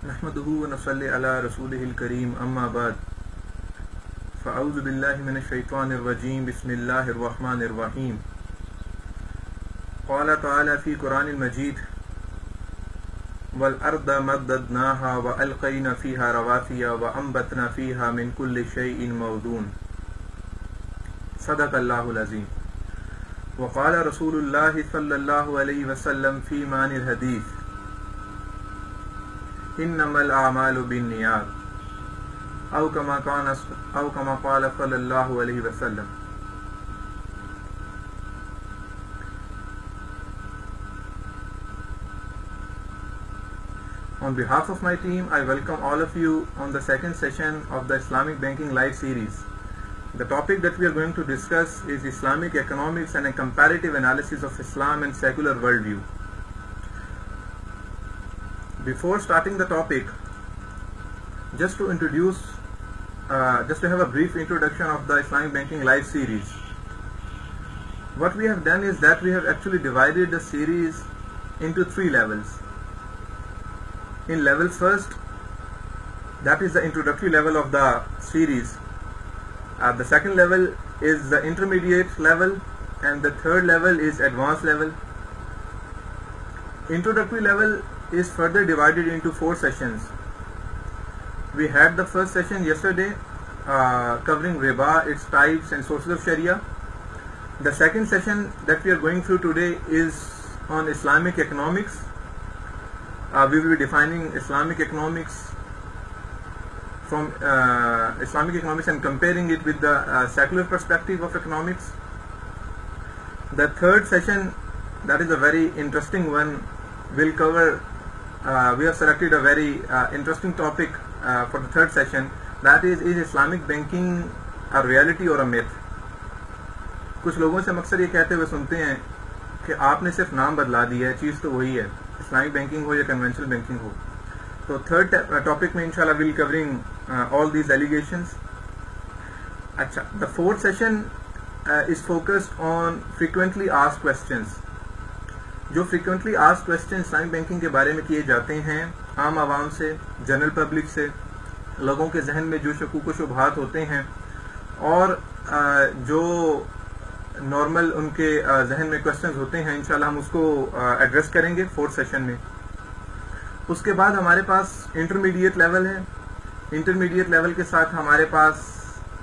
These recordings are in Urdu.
نحمده ونصلي على رسوله الكريم اما بعد فاعوذ بالله من الشيطان الرجيم بسم الله الرحمن الرحيم قال تعالى في قرآن المجيد والارض مددناها والقينا فيها رواسي وانبتنا فيها من كل شيء موزون صدق الله العظيم وقال رسول الله صلى الله عليه وسلم في معنى الحديث انما الاعمال بالنیات او كما قال صلی اللہ علیہ وسلم. On behalf of my team, I welcome all of you on the second session of the Islamic Banking Live series. The topic that we are going to discuss is Islamic economics and a comparative analysis of Islam and secular worldview. Before starting the topic, just to have a brief introduction of the Islamic Banking Live series. What we have done is that we have actually divided the series into 3 levels. In level first, that is the introductory level of the series. The second level is the intermediate level, and the third level is advanced level. Introductory level is further divided into 4 sessions. We had the first session yesterday covering riba, its types and sources of Sharia. The second session that we are going through today is on Islamic economics. We will be defining Islamic economics from Islamic economics and comparing it with the secular perspective of economics. The third session, that is a very interesting one, will cover we have selected a very interesting topic for the third session, that is Islamic banking a reality or a myth. کچھ لوگوں سے اکثر یہ کہتے ہوئے سنتے ہیں کہ آپ نے صرف نام بدلا دیا ہے، چیز تو وہی ہے، اسلامک بینکنگ ہو یا کنونشنل بینکنگ ہو. تو تھرڈ ٹاپک میں انشاءاللہ we'll covering all these allegations. اچھا، the fourth session is focused on frequently asked questions. جو frequently asked question Islamic banking کے بارے میں کیے جاتے ہیں عام عوام سے، جنرل پبلک سے، لوگوں کے ذہن میں جو شکوک و شبہات ہوتے ہیں اور جو نارمل ان کے ذہن میں کویسچنز ہوتے ہیں، انشاءاللہ ہم اس کو ایڈریس کریں گے 4 سیشن میں. اس کے بعد ہمارے پاس انٹرمیڈیٹ لیول ہے. انٹرمیڈیٹ لیول کے ساتھ ہمارے پاس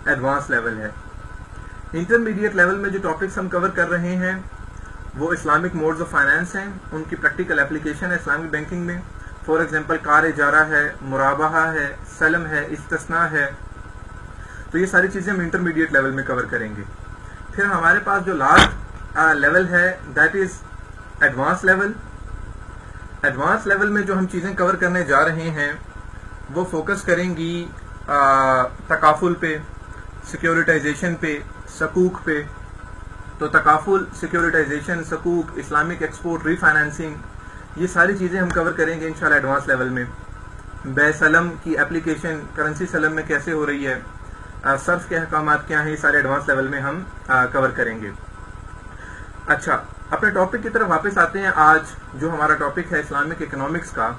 ایڈوانس لیول ہے. انٹرمیڈیٹ لیول میں جو ٹاپکس ہم کور کر رہے ہیں وہ اسلامک موڈز آف فائنانس ہیں، ان کی پریکٹیکل اپلیکیشن ہے اسلامک بینکنگ میں. فار ایگزامپل کار اجارہ ہے، مرابحہ ہے، سلم ہے، استثناء ہے. تو یہ ساری چیزیں ہم انٹرمیڈیٹ لیول میں کور کریں گے. پھر ہمارے پاس جو لاسٹ لیول ہے that is advance level. Advance level میں جو ہم چیزیں کور کرنے جا رہے ہیں وہ فوکس کریں گی تکافل پہ، سیکیورٹائزیشن پہ، سکوک پہ. تو تکافل، سیکیورٹائزیشن، سکوک، اسلامک ایکسپورٹ، ری فائنانسنگ، یہ ساری چیزیں ہم کور کریں گے انشاءاللہ ایڈوانس لیول میں. بے سلم کی اپلیکیشن کرنسی سلم میں کیسے ہو رہی ہے، صرف کے احکامات کیا ہیں، یہ سارے ایڈوانس لیول میں ہم کور کریں گے. اچھا، اپنے ٹاپک کی طرف واپس آتے ہیں. آج جو ہمارا ٹاپک ہے اسلامک اکنامکس کا،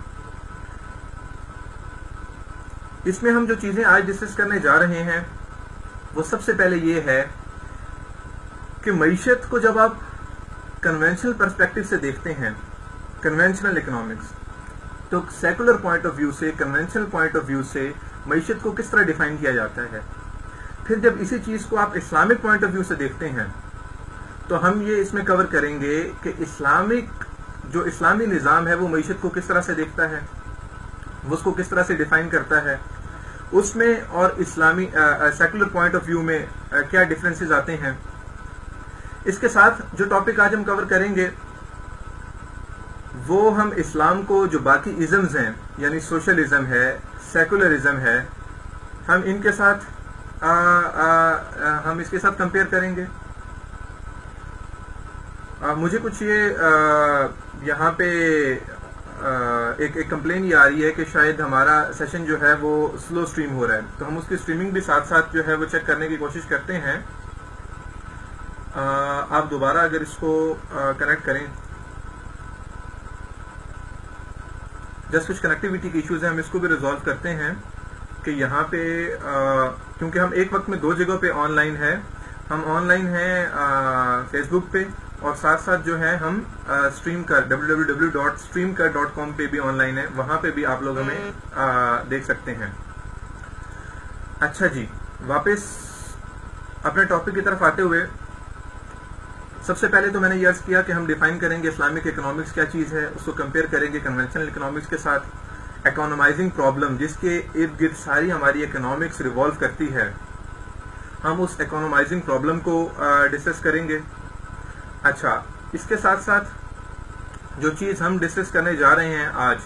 اس میں ہم جو چیزیں آج ڈسکس کرنے جا رہے ہیں وہ سب سے پہلے یہ ہے کہ معیشت کو جب آپ کنونشنل پرسپیکٹو سے دیکھتے ہیں، کنونشنل اکنامکس، تو سیکولر پوائنٹ آف ویو سے، کنونشنل پوائنٹ آف ویو سے معیشت کو کس طرح ڈیفائن کیا جاتا ہے. پھر جب اسی چیز کو آپ اسلامک پوائنٹ آف ویو سے دیکھتے ہیں تو ہم یہ اس میں کور کریں گے کہ جو اسلامی نظام ہے وہ معیشت کو کس طرح سے دیکھتا ہے، وہ اس کو کس طرح سے ڈیفائن کرتا ہے، اس میں اور اسلامی سیکولر پوائنٹ آف ویو میں کیا ڈفرینسز آتے ہیں. اس کے ساتھ جو ٹاپک آج ہم کور کریں گے وہ ہم اسلام کو جو باقی ازمز ہیں، یعنی سوشلزم ہے، سیکولرزم ہے، ہم ان کے ساتھ ہم اس کے ساتھ کمپیئر کریں گے. مجھے کچھ یہاں پہ ایک کمپلین یہ آ رہی ہے کہ شاید ہمارا سیشن جو ہے وہ سلو سٹریم ہو رہا ہے، تو ہم اس کی سٹریمنگ بھی ساتھ ساتھ جو ہے وہ چیک کرنے کی کوشش کرتے ہیں. آپ دوبارہ اگر اس کو کنیکٹ کریں. جسٹ کچھ کنیکٹیوٹی کے ایشوز ہیں، ہم اس کو بھی ریزالو کرتے ہیں کہ یہاں پہ کیونکہ ہم ایک وقت میں 2 جگہوں پہ آن لائن ہے. ہم آن لائن ہیں فیس بک پہ، اور ساتھ ساتھ جو ہے ہم اسٹریم کر www.streamkar.com پہ بھی آن لائن ہے، وہاں پہ بھی آپ لوگ ہمیں دیکھ سکتے ہیں. اچھا جی، واپس اپنے ٹاپک کی طرف آتے ہوئے سب سے پہلے تو میں نے یہ عرض کیا کہ ہم ڈیفائن کریں گے اسلامک اکنامکس کیا چیز ہے، اس کو کمپیئر کریں گے کنونشنل اکنامکس کے ساتھ. اکانومائزنگ پرابلم جس کے ارد گرد ساری ہماری اکنامکس ریوالو کرتی ہے، ہم اس اکانومائزنگ پرابلم کو ڈسکس کریں گے. اچھا، اس کے ساتھ ساتھ جو چیز ہم ڈسکس کرنے جا رہے ہیں آج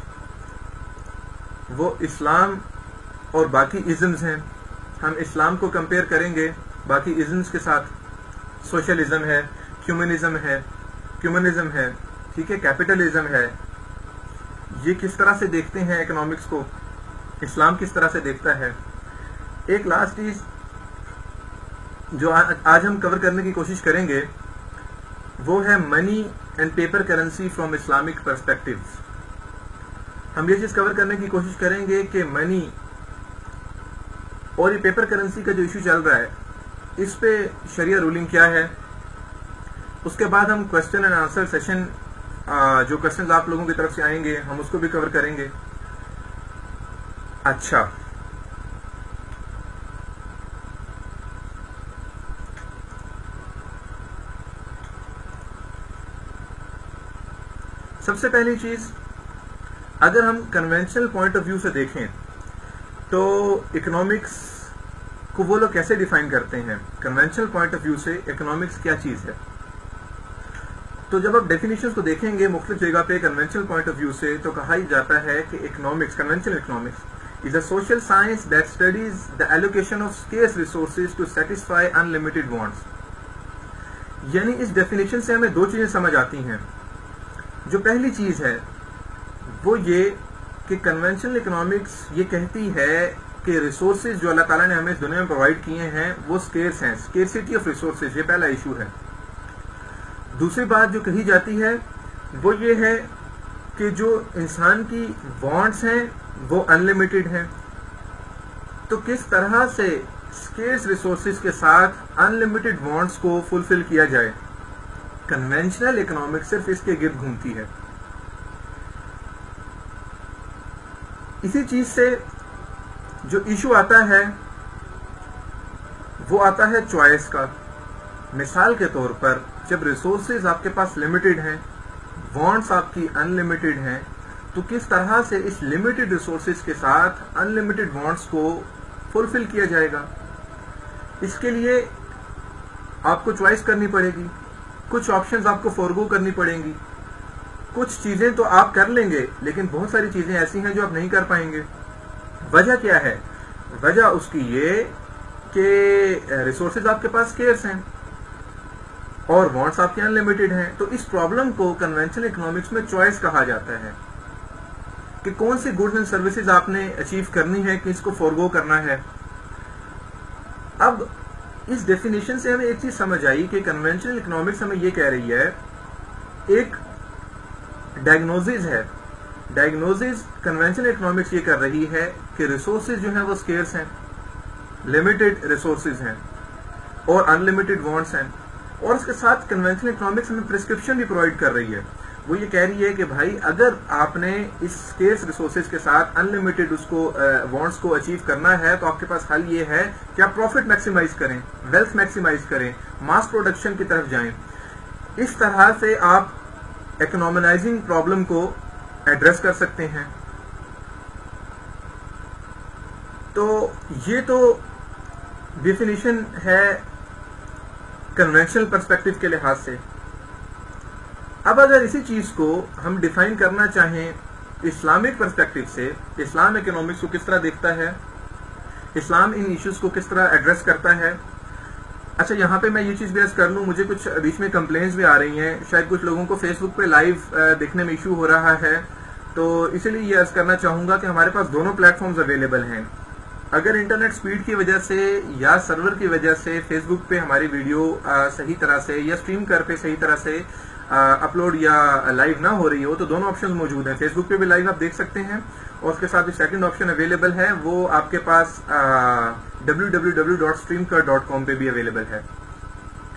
وہ اسلام اور باقی ازمز ہیں. ہم اسلام کو کمپیئر کریں گے باقی ازمز کے ساتھ. سوشلزم ہے، ہیومنزم ہے، ٹھیک ہے، کیپٹلزم ہے. یہ کس طرح سے دیکھتے ہیں اکنامکس کو، اسلام کس طرح سے دیکھتا ہے. ایک لاسٹ چیز جو آج ہم کور کرنے کی کوشش کریں گے وہ ہے money and paper currency from Islamic perspectives. ہم یہ چیز کور کرنے کی کوشش کریں گے کہ منی اور یہ پیپر کرنسی کا جو ایشو چل رہا ہے اس پہ شریعہ رولنگ کیا ہے. اس کے بعد ہم کوشچن اینڈ آنسر سیشن، جو کوشچنز آپ لوگوں کی طرف سے آئیں گے ہم اس کو بھی کور کریں گے. اچھا، سب سے پہلی چیز، اگر ہم کنونشنل پوائنٹ آف ویو سے دیکھیں تو اکنامکس کو وہ لوگ کیسے ڈیفائن کرتے ہیں. کنونشنل پوائنٹ آف ویو سے اکنامکس کیا چیز ہے. تو جب آپ ڈیفینیشنز کو دیکھیں گے مختلف جگہ پہ کنونشنل پوائنٹ آف ویو سے، تو کہا ہی جاتا ہے کہ economics, conventional economics is a social science that studies the allocation of scarce resources to satisfy unlimited wants. یعنی اس ڈیفینیشن سے ہمیں 2 چیزیں سمجھ آتی ہیں. جو پہلی چیز ہے وہ یہ کہ کنونشنل اکنامکس یہ کہتی ہے کہ ریسورسز جو اللہ تعالیٰ نے ہمیں اس دنیا میں پرووائڈ کیے ہیں وہ اسکیئرس ہیں، اسکیئرسٹی آف ریسورسز، یہ پہلا ایشو ہے. دوسری بات جو کہی جاتی ہے وہ یہ ہے کہ جو انسان کی وانٹس ہیں وہ ان لمیٹڈ ہیں. تو کس طرح سے اسکیئرس ریسورسز کے ساتھ ان لمیٹڈ وانٹس کو فلفل کیا جائے. کنونشنل اکنامکس صرف اس کے گرد گھومتی ہے. اسی چیز سے جو ایشو آتا ہے وہ آتا ہے چوائس کا. مثال کے طور پر جب ریسورسز آپ کے پاس لمیٹڈ ہیں، وانٹس آپ کی ان لمیٹڈ ہیں، تو کس طرح سے اس لمیٹڈ ریسورسز کے ساتھ ان لمیٹڈ وانٹس کو فلفل کیا جائے گا. اس کے لیے آپ کو چوائس کرنی پڑے گی، کچھ آپشنز آپ کو فورگو کرنی پڑیں گی. کچھ چیزیں تو آپ کر لیں گے لیکن بہت ساری چیزیں ایسی ہیں جو آپ نہیں کر پائیں گے. وجہ کیا ہے؟ وجہ اس کی یہ کہ ریسورسز آپ کے پاس اسکیئرس ہیں اور وانٹس آپ کے ان لمیٹڈ ہیں. تو اس پرابلم کو کنونشنل اکنامکس میں چوائس کہا جاتا ہے کہ کون سی گڈز اینڈ سروسز آپ نے اچیو کرنی ہے، کس کو فورگو کرنا ہے. اب اس ڈیفینیشن سے ہمیں ایک چیز سمجھ آئی کہ کنونشنل اکنامکس ہمیں یہ کہہ رہی ہے، ایک ڈائگنوزز ہے. ڈائگنوزز کنونشنل اکنامکس یہ کر رہی ہے کہ ریسورسز جو ہیں وہ اسکیئرس ہیں، لمیٹڈ ریسورسز ہیں اور ان لمیٹڈ وانٹس ہیں. اور اس کے ساتھ کنونشنل اکنامکس ہمیں پرسکرپشن بھی پرووائڈ کر رہی ہے. وہ یہ کہہ رہی ہے کہ بھائی اگر آپ نے اس اسکیئرس ریسورسز کے ساتھ ان لمیٹڈ اس کو وانٹس کو اچیو کرنا ہے تو آپ کے پاس حل یہ ہے کہ آپ پروفٹ میکسیمائز کریں، ویلتھ میکسیمائز کریں، ماس پروڈکشن کی طرف جائیں. اس طرح سے آپ اکنامائزنگ پرابلم کو ایڈریس کر سکتے ہیں. تو یہ تو ڈیفینیشن ہے کنونشنل پرسپیکٹو کے لحاظ سے. اب اگر اسی چیز کو ہم ڈیفائن کرنا چاہیں اسلامک پرسپیکٹو سے، اسلام اکنامکس کو کس طرح دیکھتا ہے، اسلام ان ایشوز کو کس طرح ایڈریس کرتا ہے. اچھا، یہاں پہ میں یہ چیز بھی عرض کر لوں، مجھے کچھ بیچ میں کمپلینس بھی آ رہی ہیں، شاید کچھ لوگوں کو فیس بک پہ لائیو دیکھنے میں ایشو ہو رہا ہے، تو اسی لیے یہ عرض کرنا چاہوں گا کہ ہمارے پاس دونوں پلیٹ فارمز اویلیبل ہیں. اگر انٹرنیٹ سپیڈ کی وجہ سے یا سرور کی وجہ سے فیس بک پہ ہماری ویڈیو صحیح طرح سے یا اسٹریم کر پہ صحیح طرح سے اپلوڈ یا لائیو نہ ہو رہی ہو تو دونوں آپشن موجود ہیں. فیس بک پہ بھی لائیو آپ دیکھ سکتے ہیں اور اس کے ساتھ جو سیکنڈ آپشن اویلیبل ہے وہ آپ کے پاس www.streamcut.com پہ بھی اویلیبل ہے.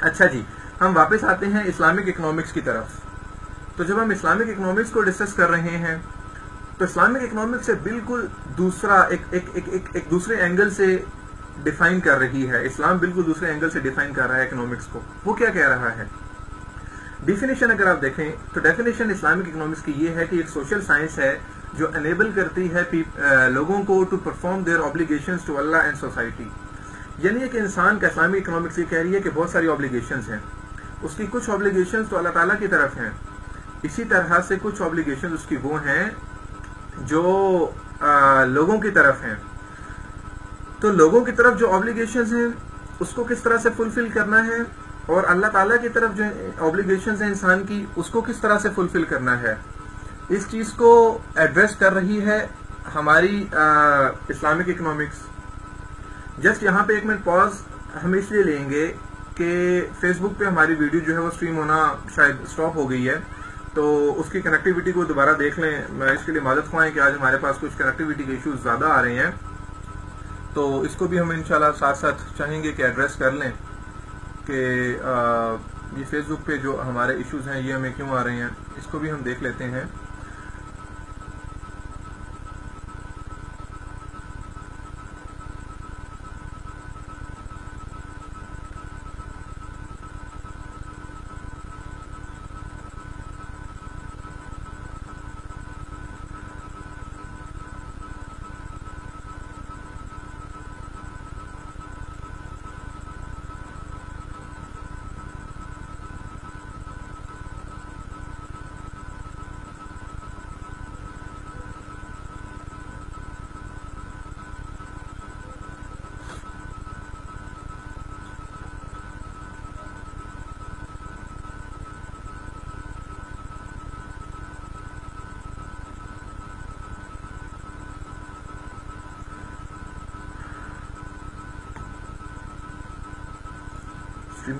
اچھا جی, ہم واپس آتے ہیں اسلامک اکنامکس کی طرف. تو جب ہم اسلامک اکنامکس کو ڈسکس کر رہے ہیں تو اسلامک اکنامکس سے بالکل دوسرا ایک دوسرے اینگل سے ڈیفائن کر رہی ہے. اسلام بالکل دوسرے اینگل سے ڈیفائن کر رہا ہے اکنامکس کو. وہ کیا کہہ رہا ہے؟ ڈیفینیشن اگر آپ دیکھیں تو ڈیفینیشن اسلامک اکنامکس کی یہ ہے کہ ایک سوشل سائنس ہے جو انیبل کرتی ہے لوگوں کو to perform their obligations to Allah and society. یعنی ایک انسان کا اسلامک اکنامکس یہ کہہ رہی ہے کہ بہت ساری اوبلیگیشنز ہیں. اس کی کچھ اوبلیگیشنز تو اللہ تعالیٰ کی طرف ہیں, اسی طرح سے کچھ اوبلیگیشنز اس کی وہ ہیں جو لوگوں کی طرف ہیں. تو لوگوں کی طرف جو اوبلیگیشنز ہیں اس کو کس طرح سے فلفل کرنا ہے, اور اللہ تعالیٰ کی طرف جو اوبلیگیشنز ہیں انسان کی اس کو کس طرح سے فلفل کرنا ہے, اس چیز کو ایڈریس کر رہی ہے ہماری اسلامک اکنامکس. جسٹ یہاں پہ ایک منٹ پاز ہم اس لیے لیں گے کہ فیس بک پہ ہماری ویڈیو جو ہے وہ سٹریم ہونا شاید سٹاپ ہو گئی ہے, تو اس کی کنیکٹیوٹی کو دوبارہ دیکھ لیں. میں اس کے لیے معذرت خواہ کہ آج ہمارے پاس کچھ کنیکٹیوٹی کے ایشوز زیادہ آ رہے ہیں, تو اس کو بھی ہم انشاءاللہ ساتھ ساتھ چاہیں گے کہ ایڈریس کر لیں کہ یہ فیس بک پہ جو ہمارے ایشوز ہیں یہ ہمیں کیوں آ رہے ہیں, اس کو بھی ہم دیکھ لیتے ہیں.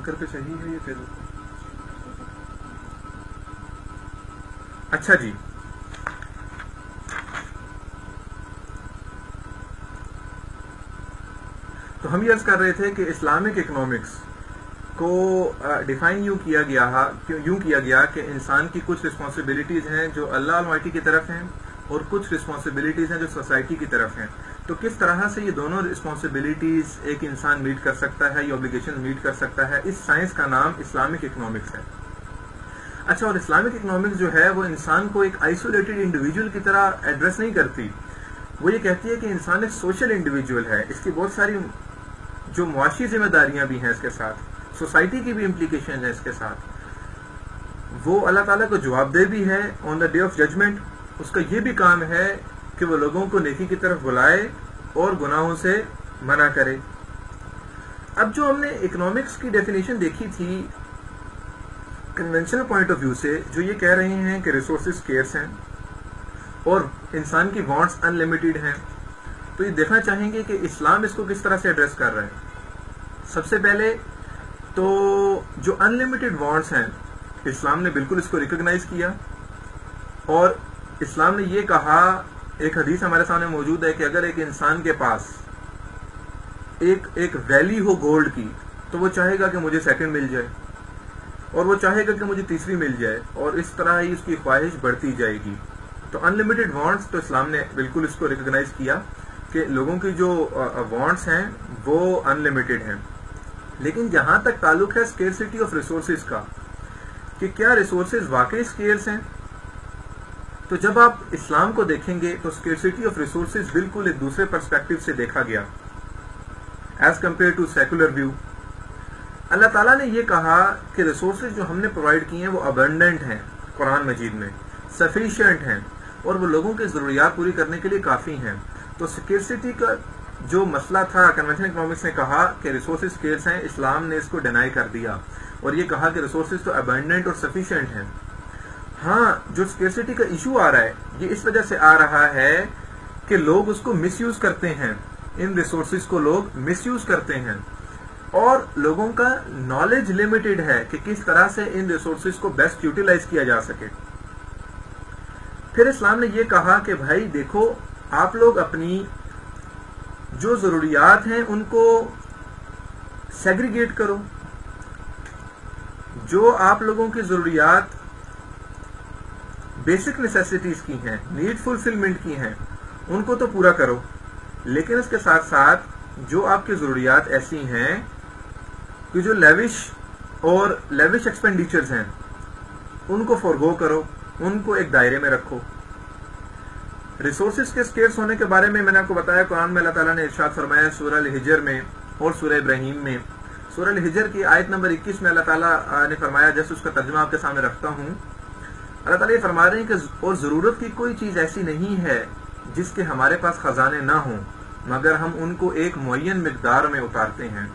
کر پہ صحیح ہے یہ فیس بک. اچھا جی, تو ہم یہ عرض کر رہے تھے کہ اسلامک اکنامکس کو ڈیفائن یوں کیا گیا کہ انسان کی کچھ رسپانسبلٹیز ہیں جو اللہ المائٹی کی طرف ہیں اور کچھ رسپانسبلٹیز ہیں جو سوسائٹی کی طرف ہیں. تو کس طرح سے یہ دونوں رسپانسبلٹیز ایک انسان میٹ کر سکتا ہے, یہ اوبلیگیشن میٹ کر سکتا ہے, اس سائنس کا نام اسلامک اکنامکس ہے. اچھا, اور اسلامک اکنامکس جو ہے وہ انسان کو ایک آئسولیٹڈ انڈیویجول کی طرح ایڈریس نہیں کرتی. وہ یہ کہتی ہے کہ انسان ایک سوشل انڈیویجول ہے, اس کی بہت ساری جو معاشی ذمہ داریاں بھی ہیں اس کے ساتھ, سوسائٹی کی بھی امپلیکیشن ہے اس کے ساتھ. وہ اللہ تعالیٰ کو جواب دہ بھی ہے on the day of judgment. اس کا یہ بھی کام ہے کہ وہ لوگوں کو نیکی کی طرف بلائے اور گناہوں سے منع کرے. اب جو ہم نے اکنامکس کی ڈیفینیشن دیکھی تھی کنونشنل پوائنٹ آف ویو سے, جو یہ کہہ رہے ہیں کہ ریسورسز اسکیئرس ہیں اور انسان کی وانٹس ان لمیٹڈ ہیں, تو یہ دیکھنا چاہیں گے کہ اسلام اس کو کس طرح سے ایڈریس کر رہا ہے. سب سے پہلے تو جو ان لمیٹڈ وانٹس ہیں اسلام نے بالکل اس کو ریکگنائز کیا, اور اسلام نے یہ کہا, ایک حدیث ہمارے سامنے موجود ہے کہ اگر ایک انسان کے پاس ایک ویلی ہو گولڈ کی تو وہ چاہے گا کہ مجھے سیکنڈ مل جائے, اور وہ چاہے گا کہ مجھے تیسری مل جائے, اور اس طرح ہی اس کی خواہش بڑھتی جائے گی. تو ان لمیٹڈ وانٹس تو اسلام نے بالکل اس کو ریکگنائز کیا کہ لوگوں کی جو وانٹس ہیں وہ ان لمیٹڈ ہیں. لیکن جہاں تک تعلق ہے اسکیئرسٹی آف ریسورسز کا, کہ کیا ریسورسز واقعی اسکیئرس ہیں, تو جب آپ اسلام کو دیکھیں گے تو اسکیئرسٹی آف ریسورسز بالکل ایک دوسرے پرسپیکٹو سے دیکھا گیا as compared to secular view. اللہ تعالیٰ نے یہ کہا کہ ریسورسز جو ہم نے پرووائڈ کیے ہیں وہ ابنڈنٹ ہیں, قرآن مجید میں سفیشینٹ ہیں, اور وہ لوگوں کی ضروریات پوری کرنے کے لیے کافی ہیں. تو اسکیئرسٹی کا جو مسئلہ تھا کنونشنل اکنامکس نے کہا کہ ریسورسز اسکیئرس ہیں, اسلام نے اس کو ڈینائی کر دیا اور یہ کہا کہ ریسورسز تو ابنڈنٹ اور سفیشینٹ ہیں. ہاں, جو اسکیئرسٹی کا ایشو آ رہا ہے یہ اس وجہ سے آ رہا ہے کہ لوگ اس کو مس یوز کرتے ہیں, ان ریسورسز کو لوگ مس یوز کرتے ہیں. اور لوگوں کا نالج لمیٹڈ ہے کہ کس طرح سے ان ریسورسز کو بیسٹ یوٹیلائز کیا جا سکے. پھر اسلام نے یہ کہا کہ بھائی دیکھو آپ لوگ اپنی جو ضروریات ہیں ان کو سیگریگیٹ کرو. جو آپ لوگوں کی ضروریات بیسک نیسیسٹیز کی ہیں, نیڈ فلفلمنٹ کی ہیں, ان کو تو پورا کرو, لیکن اس کے ساتھ ساتھ جو آپ کی ضروریات ایسی ہیں کہ جو لیوش ایکسپینڈیچرز ہیں ان کو فورگو کرو, ان کو ایک دائرے میں رکھو. ریسورسز کے اسکیئرس ہونے کے بارے میں نے آپ کو بتایا, قرآن میں اللہ تعالیٰ نے ارشاد فرمایا سورہ الحجر میں اور سورہ ابراہیم میں. سورہ الحجر کی آیت نمبر 21 میں اللہ تعالیٰ نے فرمایا, جیسے اس کا ترجمہ آپ کے سامنے رکھتا ہوں, اللہ تعالیٰ یہ فرما رہے ہیں کہ اور ضرورت کی کوئی چیز ایسی نہیں ہے جس کے ہمارے پاس خزانے نہ ہوں مگر ہم ان کو ایک معین مقدار میں اتارتے ہیں.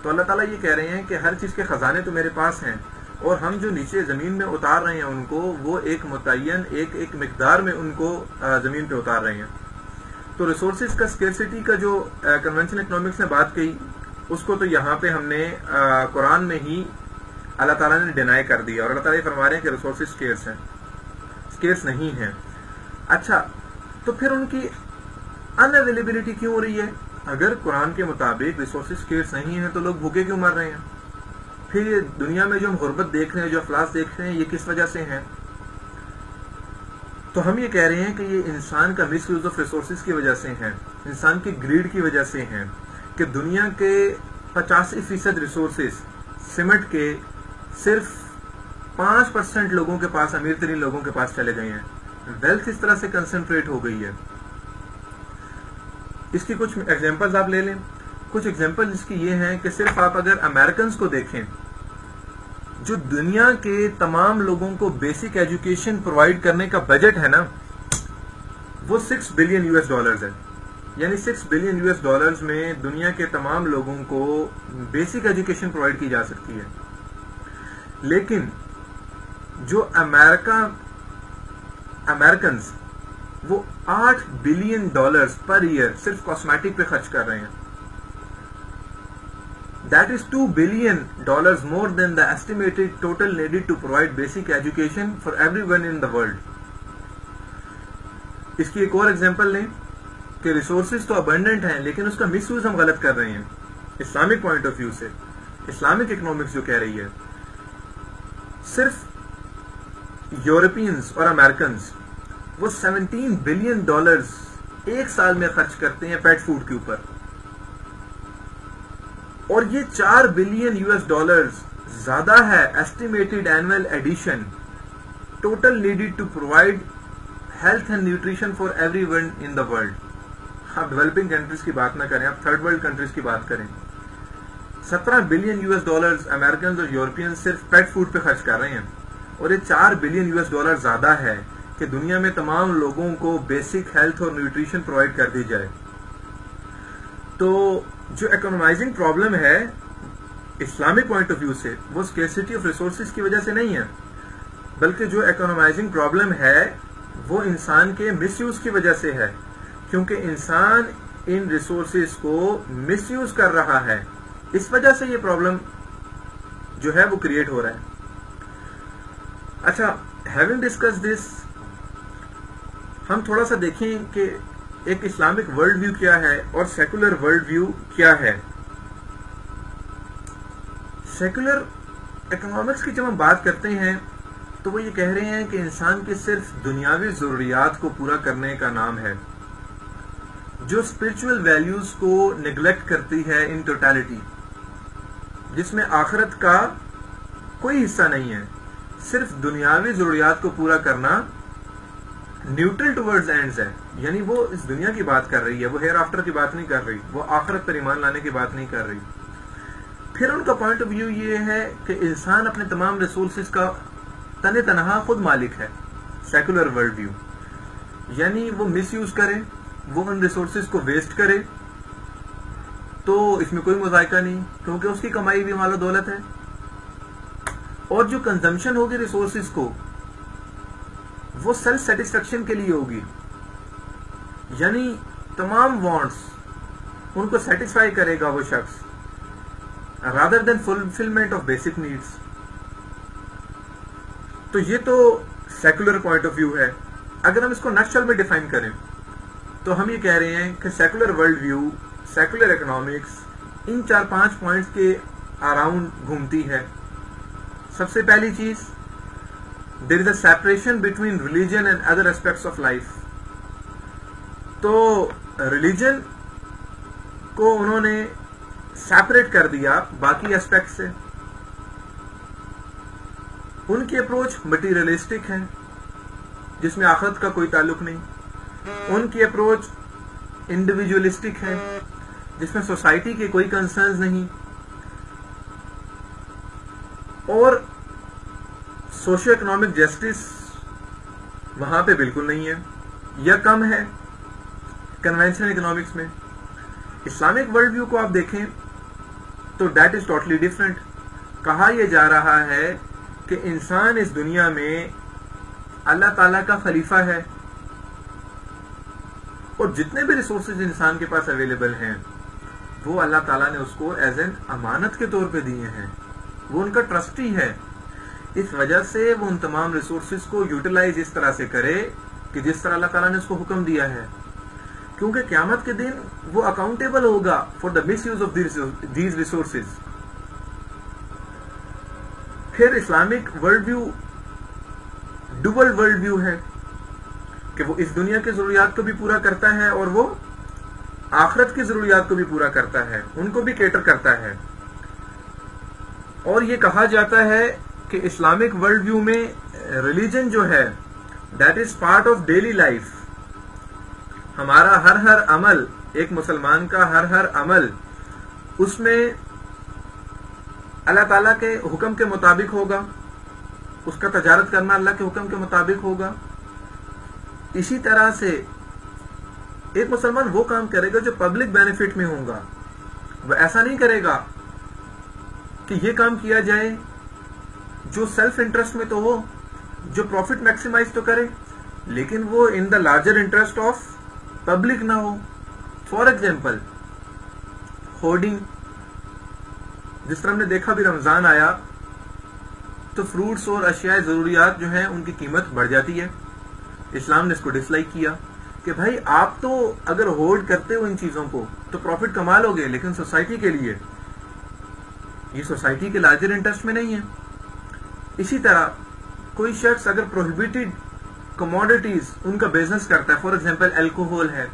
تو اللہ تعالیٰ یہ کہہ رہے ہیں کہ ہر چیز کے خزانے تو میرے پاس ہیں, اور ہم جو نیچے زمین میں اتار رہے ہیں ان کو وہ ایک متعین ایک مقدار میں ان کو زمین پہ اتار رہے ہیں. تو ریسورسز کا اسکیرسٹی کا جو کنونشن اکنامکس نے بات کہی, اس کو تو یہاں پہ ہم نے قرآن میں ہی اللہ تعالیٰ نے ڈینائی کر دیا, اور اللہ تعالیٰ یہ فرما رہے ہیں کہ ریسورسز اسکیرس ہیں, اسکیرس نہیں ہیں. اچھا, تو پھر ان کی ان اویلیبلٹی کیوں ہو رہی ہے؟ اگر قرآن کے مطابق ریسورسز اسکیرس نہیں ہیں تو لوگ بھوکے کیوں مر رہے ہیں؟ پھر یہ دنیا میں جو ہم غربت دیکھ رہے ہیں, جو افلاس دیکھ رہے ہیں, یہ کس وجہ سے ہیں؟ تو ہم یہ کہہ رہے ہیں کہ یہ انسان کا مس یوز آف ریسورسز کی وجہ سے ہیں, انسان کی گریڈ کی وجہ سے ہیں, کہ دنیا کے 85% ریسورسز سمٹ کے صرف 5% لوگوں کے پاس, امیر ترین لوگوں کے پاس چلے گئے ہیں. ویلتھ اس طرح سے کنسنٹریٹ ہو گئی ہے. اس کی کچھ ایگزامپلز آپ لے لیں. کچھ ایگزامپل اس کی یہ ہیں کہ صرف آپ اگر امریکنز کو دیکھیں, جو دنیا کے تمام لوگوں کو بیسک ایجوکیشن پرووائڈ کرنے کا بجٹ ہے نا, وہ $6 بلین ہے. یعنی $6 بلین میں دنیا کے تمام لوگوں کو بیسک ایجوکیشن پرووائڈ کی جا سکتی ہے. لیکن جو امریکنز وہ $8 بلین پر ایئر صرف کاسمیٹک پہ خرچ کر رہے ہیں. That is $2 billion more than the estimated total needed to provide basic education for everyone in the world. اس کی ایک اور ایگزامپل لیں کہ ریسورسز تو ابنڈنٹ ہیں لیکن اس کا مس یوز ہم غلط کر رہے ہیں اسلامک پوائنٹ آف ویو سے. اسلامک اکنامکس جو کہہ رہی ہے, صرف یورپینز اور امریکنز وہ $17 بلین ایک سال میں خرچ کرتے ہیں پیٹ فوڈ کے اوپر, اور یہ $4 بلین زیادہ ہے estimated annual addition total needed to provide health and nutrition for everyone in the world. آپ ڈیولپنگ کنٹریز کی بات نہ کریں, آپ تھرڈ ورلڈ کنٹریز کی بات کریں. $17 بلین امریکنز اور یورپینز صرف پیٹ فوڈ پہ خرچ کر رہے ہیں, اور یہ $4 بلین زیادہ ہے کہ دنیا میں تمام لوگوں کو بیسک ہیلتھ اور نیوٹریشن پرووائڈ کر دی جائے. تو جو اکنومائزنگ پرابلم ہے اسلامک پوائنٹ آف ویو سے, وہ اسکیرسٹی آف ریسورسز کی وجہ سے نہیں ہے, بلکہ جو اکنومائزنگ پرابلم ہے وہ انسان کے مس یوز کی وجہ سے ہے, کیونکہ انسان ان ریسورسز کو مس یوز کر رہا ہے. اس وجہ سے یہ پرابلم جو ہے وہ کریٹ ہو رہا ہے. اچھا, ہیونگ ڈسکس دس, ہم تھوڑا سا دیکھیں کہ ایک اسلامک ورلڈ ویو کیا ہے اور سیکولر ورلڈ ویو کیا ہے. سیکولر اکنامکس کی جب ہم بات کرتے ہیں تو وہ یہ کہہ رہے ہیں کہ انسان کی صرف دنیاوی ضروریات کو پورا کرنے کا نام ہے, جو اسپرچول ویلیوز کو نیگلیکٹ کرتی ہے ان ٹوٹیلٹی, جس میں آخرت کا کوئی حصہ نہیں ہے. صرف دنیاوی ضروریات کو پورا کرنا نیوٹرل ٹورڈز اینڈز ہے, یعنی وہ اس دنیا کی بات کر رہی ہے, وہ ہیئر آفٹر کی بات نہیں کر رہی, وہ آخرت پر ایمان لانے کی بات نہیں کر رہی. پھر ان کا پوائنٹ آف ویو یہ ہے کہ انسان اپنے تمام ریسورسز کا تن تنہا خود مالک ہے. سیکولر ورلڈ ویو یعنی وہ مس یوز کرے, وہ ان ریسورسز کو ویسٹ کرے تو اس میں کوئی مذائقہ نہیں, کیونکہ اس کی کمائی بھی مال و دولت ہے. اور جو کنزمپشن ہوگی ریسورسز کو وہ سیلف سیٹسفیکشن کے لیے ہوگی, یعنی تمام وانٹس ان کو سیٹسفائی کرے گا وہ شخص. rather than fulfillment of basic needs. تو یہ تو سیکولر پوائنٹ آف ویو ہے. اگر ہم اس کو نقشل میں ڈیفائن کریں تو ہم یہ کہہ رہے ہیں کہ secular world view, secular economics ان 4-5 پوائنٹس کے اراؤنڈ گھومتی ہے. سب سے پہلی چیز، there is a separation between religion and other aspects of life. تو ریلیجن کو انہوں نے سیپریٹ کر دیا باقی اسپیکٹ سے. ان کی اپروچ مٹیریلسٹک ہے جس میں آخرت کا کوئی تعلق نہیں. ان کی اپروچ انڈیویجولسٹک ہے جس میں سوسائٹی کے کوئی کنسرنز نہیں، اور سوشو اکنامک جسٹس وہاں پہ بالکل نہیں ہے یا کم ہے کنونشنل اکنامکس میں. اسلامک ورلڈ ویو کو آپ دیکھیں تو دیٹ از ٹوٹلی ڈفرینٹ. کہا یہ جا رہا ہے کہ انسان اس دنیا میں اللہ تعالیٰ کا خلیفہ ہے، اور جتنے بھی ریسورسز انسان کے پاس اویلیبل ہیں وہ اللہ تعالیٰ نے اس کو ایز این امانت کے طور پہ دیے ہیں. وہ ان کا ٹرسٹی ہے. اس وجہ سے وہ ان تمام ریسورسز کو یوٹیلائز اس طرح سے کرے کہ جس طرح اللہ تعالیٰ نے اس کو حکم دیا ہے، کیونکہ قیامت کے دن وہ اکاؤنٹیبل ہوگا for the misuse of these resources. پھر Islamic world view double world view ہے کہ وہ اس دنیا کی ضروریات کو بھی پورا کرتا ہے اور وہ آخرت کی ضروریات کو بھی پورا کرتا ہے، ان کو بھی کیٹر کرتا ہے. اور یہ کہا جاتا ہے کہ اسلامک ورلڈ ویو میں ریلیجن جو ہے that is part of daily life. ہمارا ہر عمل، ایک مسلمان کا ہر عمل اس میں اللہ تعالیٰ کے حکم کے مطابق ہوگا، اس کا تجارت کرنا اللہ کے حکم کے مطابق ہوگا. اسی طرح سے ایک مسلمان وہ کام کرے گا جو پبلک بینیفٹ میں ہوگا. وہ ایسا نہیں کرے گا کہ یہ کام کیا جائے جو سیلف انٹرسٹ میں تو ہو، جو پروفٹ میکسیمائز تو کرے، لیکن وہ in the larger interest of public نہ ہو. For example hoarding. جس طرح ہم نے دیکھا بھی رمضان آیا تو فروٹس اور اشیاء ضروریات جو ہیں ان کی قیمت بڑھ جاتی ہے. اسلام نے اس کو ڈس لائک کیا کہ بھائی آپ تو اگر ہولڈ کرتے ہو ان چیزوں کو تو پروفٹ کما لو گے، لیکن سوسائٹی کے لیے یہ سوسائٹی کے لارجر انٹرسٹ میں نہیں ہے. اسی طرح کوئی شخص اگر پروہیبیٹڈ کموڈیٹیز ان کا بزنس کرتا ہے، فار ایگزامپل الکوہول ہے،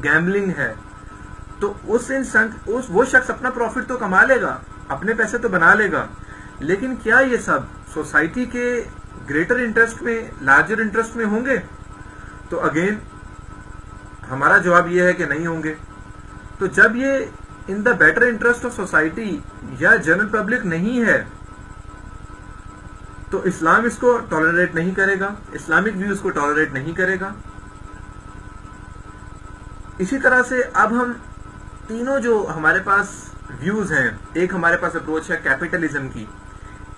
گیمبلنگ ہے، تو وہ شخص اپنا پروفٹ تو کما لے گا، اپنے پیسے تو بنا لے گا، لیکن کیا یہ سب سوسائٹی کے گریٹر انٹرسٹ میں، لارجر انٹرسٹ میں ہوں گے؟ تو اگین ہمارا جواب یہ ہے کہ نہیں ہوں گے. تو جب یہ in the better interest of society یا جنرل پبلک نہیں ہے تو اسلام اس کو ٹالریٹ نہیں کرے گا، اسلامک ویوز کو ٹالریٹ نہیں کرے گا. اسی طرح سے اب ہم تینوں جو ہمارے پاس ویوز ہیں، ایک ہمارے پاس اپروچ ہے کیپٹلزم کی،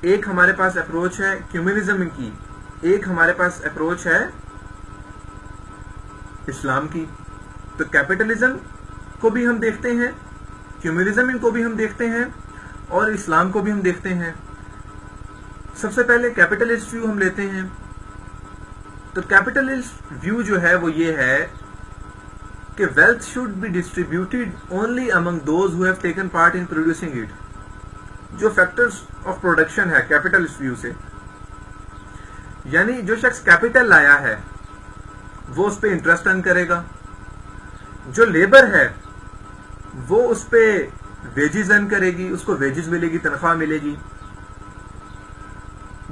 ایک ہمارے پاس اپروچ ہے کمیونزم کی، ایک ہمارے پاس اپروچ ہے اسلام کی. تو کیپٹلزم کو بھی ہم دیکھتے ہیں، کمیونزم کو بھی ہم دیکھتے ہیں، اور اسلام کو بھی ہم دیکھتے ہیں. سب سے پہلے کیپٹلسٹ ویو ہم لیتے ہیں. تو کیپٹلسٹ ویو جو ہے وہ یہ ہے کہ wealth should be distributed only among those who have taken part in producing it. جو فیکٹرز آف پروڈکشن ہے کیپٹلسٹ ویو سے، یعنی جو شخص کیپٹل لایا ہے وہ اس پہ انٹرسٹ ارن کرے گا، جو لیبر ہے وہ اس پہ ویجز ارن کرے گی، اس کو ویجز ملے گی، تنخواہ ملے گی.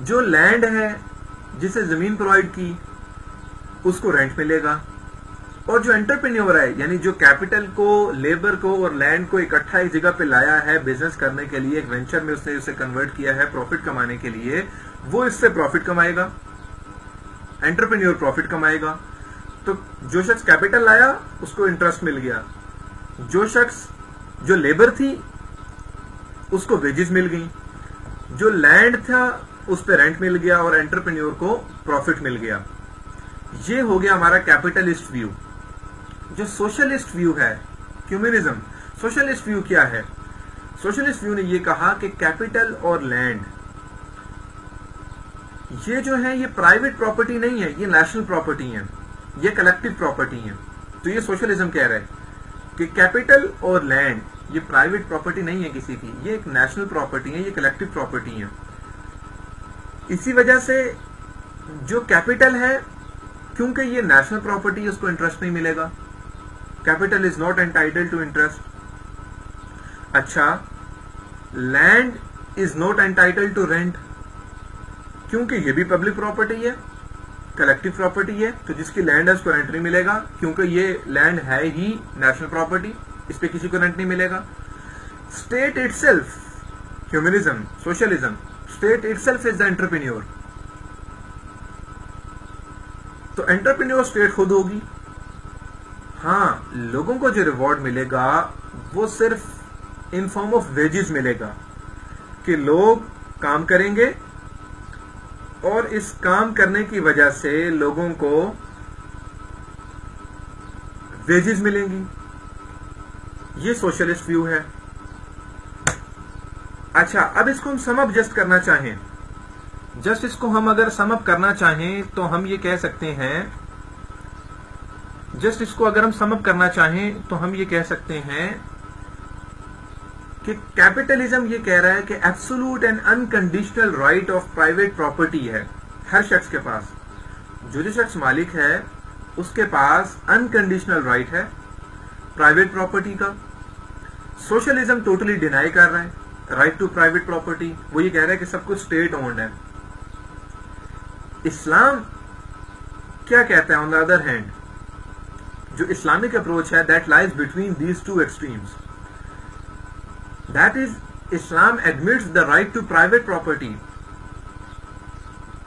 جو لینڈ ہے جسے زمین پرووائڈ کی اس کو رینٹ ملے گا. اور جو انٹرپرینیور ہے، یعنی جو کیپٹل کو، لیبر کو اور لینڈ کو اکٹھا ایک جگہ پہ لایا ہے بزنس کرنے کے لیے، ایک وینچر میں اس نے اسے کنورٹ کیا ہے پروفٹ کمانے کے لیے، وہ اس سے پروفٹ کمائے گا، انٹرپرینیور پروفٹ کمائے گا. تو جو شخص کیپٹل لایا اس کو انٹرسٹ مل گیا، جو شخص جو لیبر تھی اس کو ویجز مل گئی، جو لینڈ تھا اس پہ رینٹ مل گیا، اور انٹرپرینیور کو پروفٹ مل گیا. یہ ہو گیا ہمارا کیپٹلسٹ ویو. جو سوشلسٹ ویو ہے کمیونزم، سوشلسٹ ویو کیا ہے؟ سوشلسٹ ویو نے یہ کہا کہ کیپٹل اور لینڈ یہ جو ہے یہ پرائیویٹ پراپرٹی نہیں ہے، یہ نیشنل پراپرٹی ہے، یہ کلیکٹو پراپرٹی ہے. تو یہ سوشلزم کہہ رہا ہے کہ کیپٹل اور لینڈ یہ پرائیویٹ پراپرٹی نہیں ہے کسی کی، یہ ایک نیشنل پراپرٹی ہے، یہ کلیکٹو پراپرٹی ہے. اسی وجہ سے جو کیپٹل ہے کیونکہ یہ نیشنل پراپرٹی ہے اس کو انٹرسٹ نہیں ملے گا. Capital is not entitled to interest. اچھا، land is not entitled to rent کیونکہ یہ بھی پبلک پراپرٹی ہے، کلیکٹو پراپرٹی ہے. تو جس کی لینڈ ہے اس کو رینٹ نہیں ملے گا کیونکہ یہ لینڈ ہے ہی نیشنل پراپرٹی، اس پہ کسی کو رینٹ نہیں ملے گا. State itself, humanism, socialism, state itself is the entrepreneur. تو انٹرپرینیور اسٹیٹ خود ہوگی. ہاں، لوگوں کو جو ریوارڈ ملے گا وہ صرف ان فارم آف ویجز ملے گا کہ لوگ کام کریں گے اور اس کام کرنے کی وجہ سے لوگوں کو ویجز ملیں گی. یہ سوشلسٹ ویو ہے. اچھا، اب اس کو ہم سم اپ جسٹ کرنا چاہیں، جسٹ اس کو ہم اگر سم اپ کرنا چاہیں تو ہم یہ کہہ سکتے ہیں، جسٹ اس کو اگر ہم سم اپ کرنا چاہیں تو ہم یہ کہہ سکتے ہیں کہ کیپٹلزم یہ کہہ رہا ہے کہ absolute and unconditional right of private property ہے ہر شخص کے پاس. جو شخص مالک ہے اس کے پاس انکنڈیشنل رائٹ ہے پرائیویٹ پراپرٹی کا. سوشلزم ٹوٹلی ڈینائی کر رہا ہے رائٹ ٹو پرائیویٹ پراپرٹی. وہ یہ کہہ رہا ہے کہ سب کچھ اسٹیٹ اونڈ ہے. اسلام کیا کہتا ہے آن دا ادر ہینڈ؟ جو اسلامک اپروچ ہے that lies between these two extremes. That is, Islam admits the right to private property.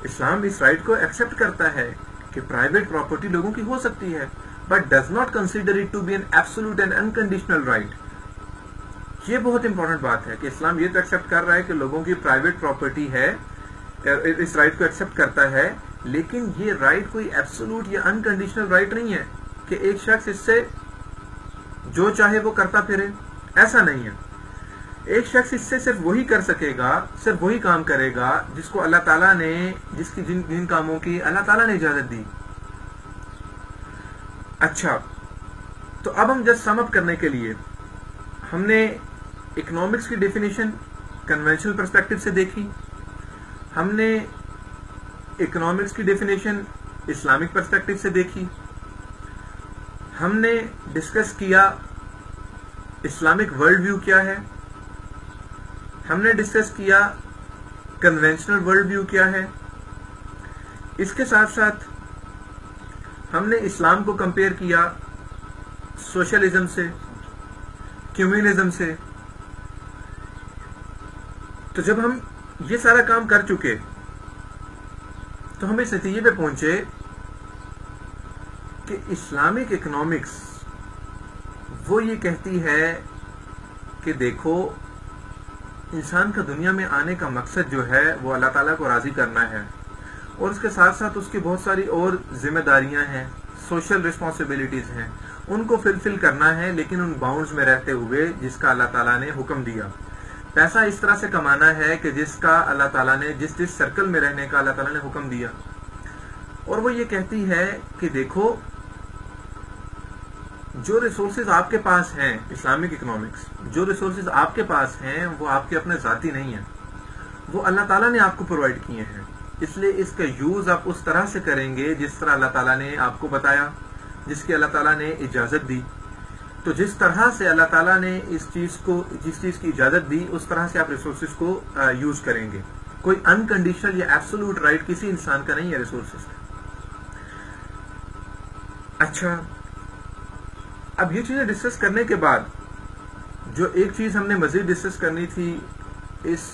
اسلام اس رائٹ کو ایکسپٹ کرتا ہے کہ پرائیویٹ پراپرٹی لوگوں کی ہو سکتی ہے but does not consider it to be an absolute and unconditional right. یہ بہت امپورٹنٹ بات ہے کہ اسلام یہ تو ایکسپٹ کر رہا ہے کہ لوگوں کی پرائیویٹ پراپرٹی ہے، اس رائٹ کو ایکسپٹ کرتا ہے، لیکن یہ رائٹ کوئی ایبسولوٹ یا انکنڈیشنل رائٹ نہیں ہے کہ ایک شخص اس سے جو چاہے وہ کرتا پھرے. ایسا نہیں ہے. ایک شخص اس سے صرف وہی کر سکے گا، صرف وہی کام کرے گا جس کو اللہ تعالیٰ نے، جن کاموں کی اللہ تعالیٰ نے اجازت دی. اچھا، تو اب ہم جسٹ سم اپ کرنے کے لیے ہم نے اکنامکس کی ڈیفینیشن کنونشنل پرسپیکٹو سے دیکھی، ہم نے اکنامکس کی ڈیفینیشن اسلامک پرسپیکٹو سے دیکھی، ہم نے ڈسکس کیا اسلامک ورلڈ ویو کیا ہے، ہم نے ڈسکس کیا کنونشنل ورلڈ ویو کیا ہے. اس کے ساتھ ساتھ ہم نے اسلام کو کمپیئر کیا سوشلزم سے، کمیونزم سے. تو جب ہم یہ سارا کام کر چکے تو ہم اس نتیجے پہ پہنچے کہ اسلامک اکنامکس وہ یہ کہتی ہے کہ دیکھو، انسان کا دنیا میں آنے کا مقصد جو ہے وہ اللہ تعالیٰ کو راضی کرنا ہے، اور اس کے ساتھ ساتھ اس کی بہت ساری اور ذمہ داریاں ہیں، سوشل ریسپانسبلٹیز ہیں، ان کو فلفل کرنا ہے لیکن ان باؤنڈز میں رہتے ہوئے جس کا اللہ تعالیٰ نے حکم دیا. پیسہ اس طرح سے کمانا ہے کہ جس کا اللہ تعالیٰ نے، جس سرکل میں رہنے کا اللہ تعالیٰ نے حکم دیا. اور وہ یہ کہتی ہے کہ دیکھو، جو ریسورسز آپ کے پاس ہیں، اسلامک اکنامکس، جو ریسورسز آپ کے پاس ہیں وہ آپ کے اپنے ذاتی نہیں ہیں، وہ اللہ تعالیٰ نے آپ کو پرووائڈ کیے ہیں. اس لیے اس کا یوز آپ اس طرح سے کریں گے جس طرح اللہ تعالیٰ نے آپ کو بتایا، جس کی اللہ تعالیٰ نے اجازت دی. تو جس طرح سے اللہ تعالیٰ نے جس چیز کی اجازت دی اس طرح سے آپ ریسورسز کو یوز کریں گے. کوئی انکنڈیشنل یا ایبسولوٹ رائٹ کسی انسان کا نہیں ہے ریسورسز کا. اچھا، اب یہ چیزیں ڈسکس کرنے کے بعد جو ایک چیز ہم نے مزید ڈسکس کرنی تھی اس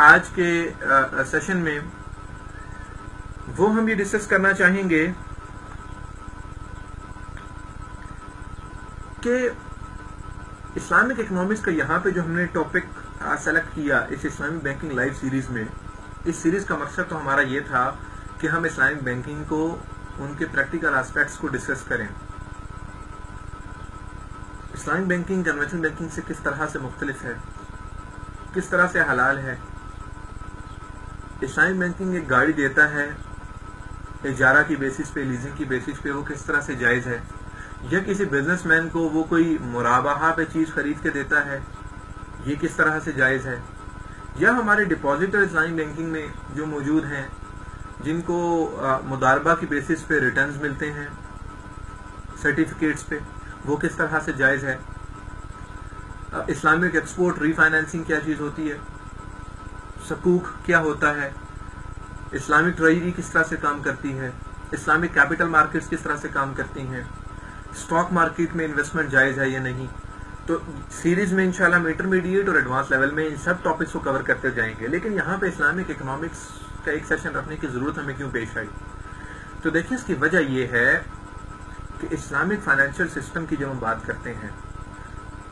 آج کے سیشن میں، وہ ہم یہ ڈسکس کرنا چاہیں گے کہ اسلامک اکنامکس کا یہاں پہ جو ہم نے ٹاپک سلیکٹ کیا اس اسلامک بینکنگ لائیو سیریز میں، اس سیریز کا مقصد تو ہمارا یہ تھا کہ ہم اسلامک بینکنگ کو، ان کے پریکٹیکل آسپیکٹس کو ڈسکس کریں. اسلامک بینکنگ کنونشنل بینکنگ سے کس طرح سے مختلف ہے، کس طرح سے حلال ہے. اسلامک بینکنگ ایک گاڑی دیتا ہے اجارہ کی بیسس پہ, لیزنگ کی بیسس پہ, وہ کس طرح سے جائز ہے. یا کسی بزنس مین کو وہ کوئی مرابحہ پہ چیز خرید کے دیتا ہے, یہ کس طرح سے جائز ہے. یا ہمارے ڈپازٹر اسلامک بینکنگ میں جو موجود ہیں جن کو مضاربہ کی بیسس پہ ریٹرنز ملتے ہیں سرٹیفکیٹس پہ, وہ کس طرح سے جائز ہے. اسلامک ایکسپورٹ ری فائنینسنگ کیا چیز ہوتی ہے, سکوک کیا ہوتا ہے, اسلامک ٹریجری کس طرح سے کام کرتی ہے, اسلامک کیپٹل مارکیٹس کس طرح سے کام کرتی ہیں, اسٹاک مارکیٹ میں انویسٹمنٹ جائز ہے یا نہیں. تو سیریز میں انشاءاللہ ہم انٹرمیڈیٹ اور ایڈوانس لیول میں ان سب ٹاپکس کو کور کرتے جائیں گے. لیکن یہاں پہ اسلامک اکنامکس کا ایک سیشن رکھنے کی ضرورت ہمیں کیوں پیش آئی؟ تو دیکھیں اس کی وجہ یہ ہے کہ اسلامک فائنینشیل سسٹم کی جب ہم بات کرتے ہیں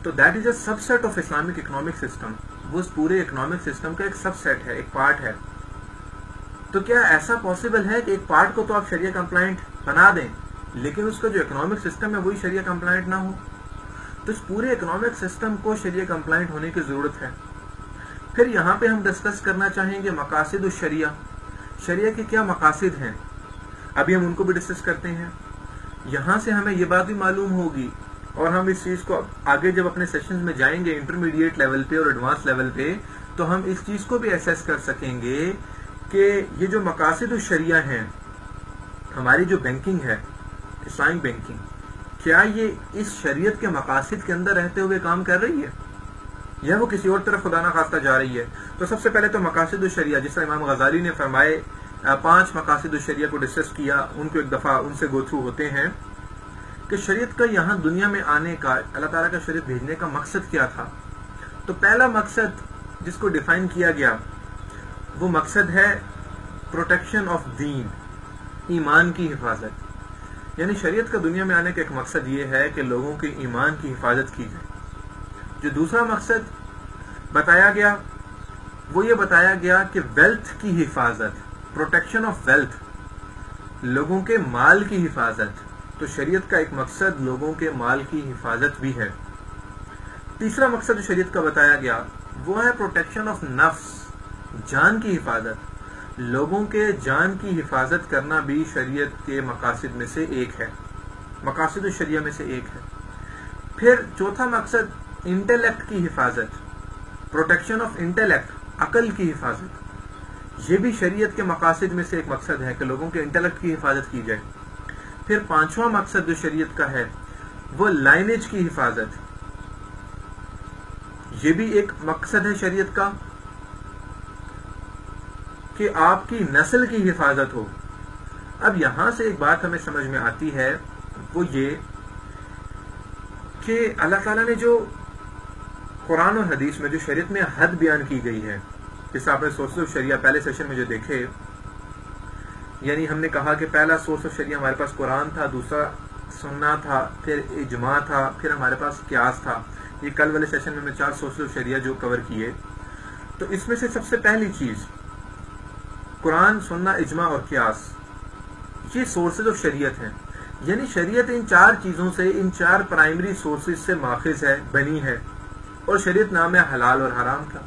تو that is a subset of Islamic economic system. وہ اس پورے اکنامک سسٹم کا ایک سب سیٹ ہے, ایک پارٹ ہے. تو کیا ایسا پاسبل ہے کہ ایک پارٹ کو تو آپ شریعہ کمپلائنٹ بنا دیں لیکن اس کا جو اکنامک سسٹم ہے وہی شریعہ کمپلائنٹ نہ ہو؟ تو اس پورے اکنامک سسٹم کو شریعہ کمپلائنٹ ہونے کی ضرورت ہے. پھر یہاں پہ ہم ڈسکس کرنا چاہیں گے مقاصد الشریعہ, شریعہ کے کیا مقاصد ہیں, ابھی ہم ان کو بھی ڈسکس کرتے ہیں. یہاں سے ہمیں یہ بات بھی معلوم ہوگی اور ہم اس چیز کو آگے جب اپنے سیشنز میں جائیں گے انٹرمیڈیٹ لیول پہ اور ایڈوانس لیول پہ تو ہم اس چیز کو بھی ایسیس کر سکیں گے کہ یہ جو مقاصد الشریعہ ہیں, ہماری جو بینکنگ ہے اسلامک بینکنگ, کیا یہ اس شریعت کے مقاصد کے اندر رہتے ہوئے کام کر رہی ہے یا وہ کسی اور طرف خدا نخواستہ جا رہی ہے. تو سب سے پہلے تو مقاصد الشریعہ, جس طرح امام غزالی نے فرمائے 5 مقاصد الشریعہ کو ڈسکس کیا, ان کو ایک دفعہ ان سے گو تھرو ہوتے ہیں کہ شریعت کا یہاں دنیا میں آنے کا, اللہ تعالیٰ کا شریعت بھیجنے کا مقصد کیا تھا. تو پہلا مقصد جس کو ڈیفائن کیا گیا وہ مقصد ہے پروٹیکشن آف دین, ایمان کی حفاظت. یعنی شریعت کا دنیا میں آنے کا ایک مقصد یہ ہے کہ لوگوں کے ایمان کی حفاظت کی جائے. جو دوسرا مقصد بتایا گیا وہ یہ بتایا گیا کہ ویلتھ کی حفاظت, پروٹیکشن آف ویلتھ, لوگوں کے مال کی حفاظت. تو شریعت کا ایک مقصد لوگوں کے مال کی حفاظت بھی ہے. تیسرا مقصد جو شریعت کا بتایا گیا وہ ہے پروٹیکشن آف نفس, جان کی حفاظت. لوگوں کے جان کی حفاظت کرنا بھی شریعت کے مقاصد میں سے ایک ہے, مقاصد الشریعہ میں سے ایک ہے. پھر چوتھا مقصد انٹیلیکٹ کی حفاظت, پروٹیکشن آف انٹیلیکٹ, عقل کی حفاظت. یہ بھی شریعت کے مقاصد میں سے ایک مقصد ہے کہ لوگوں کے انٹیلیکٹ کی حفاظت کی جائے. پھر پانچواں مقصد جو شریعت کا ہے وہ لائنیج کی حفاظت. یہ بھی ایک مقصد ہے شریعت کا کہ آپ کی نسل کی حفاظت ہو. اب یہاں سے ایک بات ہمیں سمجھ میں آتی ہے وہ یہ کہ اللہ تعالیٰ نے جو قرآن اور حدیث میں جو شریعت میں حد بیان کی گئی ہے, جس آپ نے سورس آف شریعہ پہلے سیشن میں جو دیکھے, یعنی ہم نے کہا کہ پہلا سورس آف شریعہ ہمارے پاس قرآن تھا, دوسرا سننا تھا, پھر اجماع تھا, پھر ہمارے پاس قیاس تھا. یہ کل والے سیشن میں 4 سورس آف شریعہ جو کور کیے. تو اس میں سے سب سے پہلی چیز قرآن, سننا, اجماع اور قیاس, یہ سورسز آف شریعت ہیں. یعنی شریعت ان 4 چیزوں سے, ان 4 پرائمری سورسز سے ماخذ ہے, بنی ہے. اور شریعت نام ہے حلال اور حرام کا,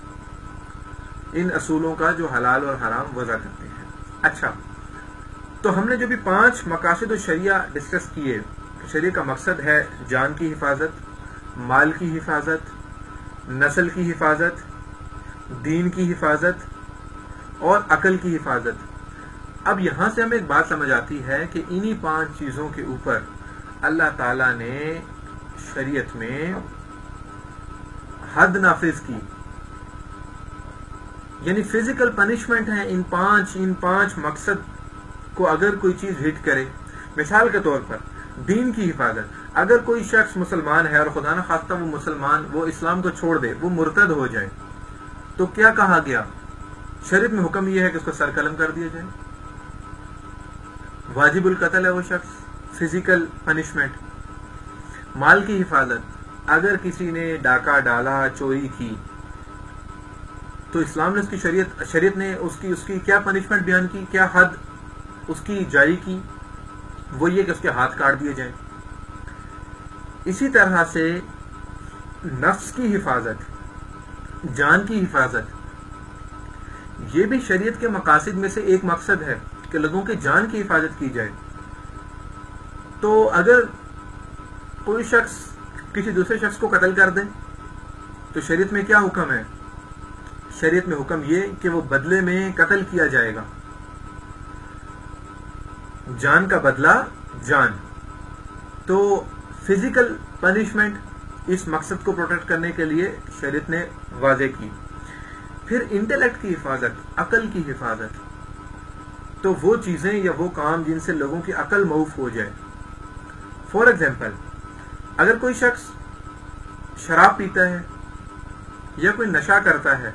ان اصولوں کا جو حلال اور حرام وضع کرتے ہیں. اچھا, تو ہم نے جو بھی 5 مقاصد الشریعہ ڈسکس کیے, شریعت کا مقصد ہے جان کی حفاظت, مال کی حفاظت, نسل کی حفاظت, دین کی حفاظت اور عقل کی حفاظت. اب یہاں سے ہمیں ایک بات سمجھ آتی ہے کہ انہی 5 چیزوں کے اوپر اللہ تعالیٰ نے شریعت میں حد نافذ کی. یعنی فزیکل پنشمنٹ ہے ان 5 مقصد کو اگر کوئی چیز ہٹ کرے. مثال کے طور پر دین کی حفاظت, اگر کوئی شخص مسلمان ہے اور خدا نخواستہ وہ مسلمان, وہ اسلام کو چھوڑ دے, وہ مرتد ہو جائے, تو کیا کہا گیا؟ شریعت میں حکم یہ ہے کہ اس کو سر قلم کر دیا جائے, واجب القتل ہے وہ شخص, فزیکل پنشمنٹ. مال کی حفاظت, اگر کسی نے ڈاکہ ڈالا, چوری کی, تو اسلام نے اس کی شریعت نے اس کی کیا پنشمنٹ بیان کی, کیا حد اس کی جاری کی؟ وہ یہ کہ اس کے ہاتھ کاٹ دیے جائیں. اسی طرح سے نفس کی حفاظت, جان کی حفاظت، یہ بھی شریعت کے مقاصد میں سے ایک مقصد ہے کہ لوگوں کی جان کی حفاظت کی جائے. تو اگر کوئی شخص کسی دوسرے شخص کو قتل کر دے تو شریعت میں کیا حکم ہے؟ شریعت میں حکم یہ کہ وہ بدلے میں قتل کیا جائے گا. جان کا بدلہ جان. تو فزیکل پنشمنٹ اس مقصد کو پروٹیکٹ کرنے کے لیے شریعت نے واضح کی. پھر انٹیلیکٹ کی حفاظت، عقل کی حفاظت. تو وہ چیزیں یا وہ کام جن سے لوگوں کی عقل معوف ہو جائے. فار ایگزامپل، اگر کوئی شخص شراب پیتا ہے یا کوئی نشہ کرتا ہے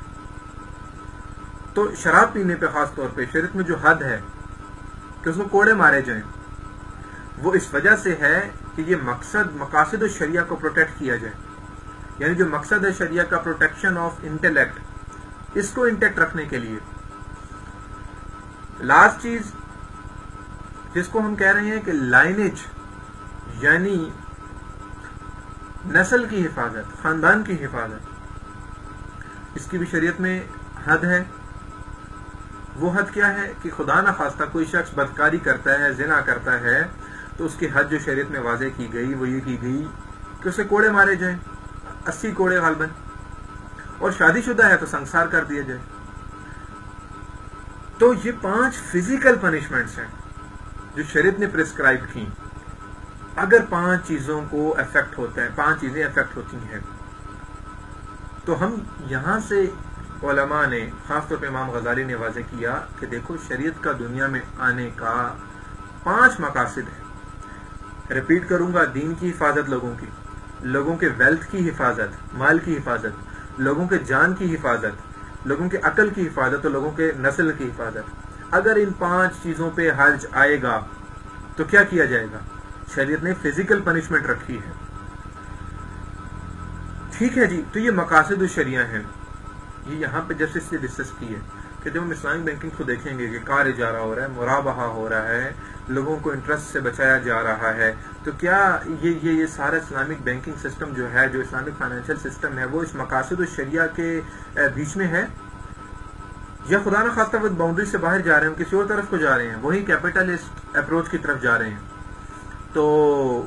تو شراب پینے پہ خاص طور پہ شریعت میں جو حد ہے کہ اس کو کوڑے مارے جائیں، وہ اس وجہ سے ہے کہ یہ مقاصد الشریعہ کو پروٹیکٹ کیا جائے. یعنی جو مقصد ہے شریعہ کا پروٹیکشن آف انٹیلیکٹ، اس کو انٹیکٹ رکھنے کے لیے. لاسٹ چیز جس کو ہم کہہ رہے ہیں کہ لائنیج، یعنی نسل کی حفاظت، خاندان کی حفاظت، اس کی بھی شریعت میں حد ہے. وہ حد کیا ہے کہ خدا نہ خواستہ کوئی شخص بدکاری کرتا ہے، زنا کرتا ہے، تو اس کی حد جو شریعت میں واضح کی گئی وہ یہ کی گئی کہ اسے کوڑے مارے جائیں، 80 کوڑے غالباً، اور شادی شدہ ہے تو سنسار کر دیا جائے. تو یہ 5 فزیکل پنشمنٹس ہیں جو شریعت نے پرسکرائب کی. اگر 5 چیزوں کو افیکٹ ہوتا ہے، 5 چیزیں افیکٹ ہوتی ہیں، تو ہم یہاں سے علماء نے، خاص طور پہ امام غزالی نے واضح کیا کہ دیکھو شریعت کا دنیا میں آنے کا 5 مقاصد ہیں. ریپیٹ کروں گا: دین کی حفاظت، لوگوں کے ویلتھ کی حفاظت، مال کی حفاظت، لوگوں کے جان کی حفاظت، لوگوں کے عقل کی حفاظت اور لوگوں کے نسل کی حفاظت. اگر ان 5 چیزوں پہ حرج آئے گا تو کیا کیا جائے گا؟ شریعت نے فزیکل پنشمنٹ رکھی ہے. ٹھیک ہے جی. تو یہ مقاصد الشریعہ ہیں. یہ یہاں پہ جسٹس سے ڈسکس کی ہے کہ جب ہم اسلامک بینکنگ کو دیکھیں گے کہ کار اجارہ ہو رہا ہے، مرابحہ ہو رہا ہے، لوگوں کو انٹرسٹ سے بچایا جا رہا ہے، تو کیا یہ سارا اسلامک بینکنگ سسٹم جو ہے، جو اسلامک فائنینشیل سسٹم ہے، وہ اس مقاصد الشریعہ کے بیچ میں ہے، یا خدا نہ خواستہ وہ باؤنڈری سے باہر جا رہے ہیں، کسی اور طرف کو جا رہے ہیں، وہی کیپٹلسٹ اپروچ کی طرف جا رہے ہیں؟ تو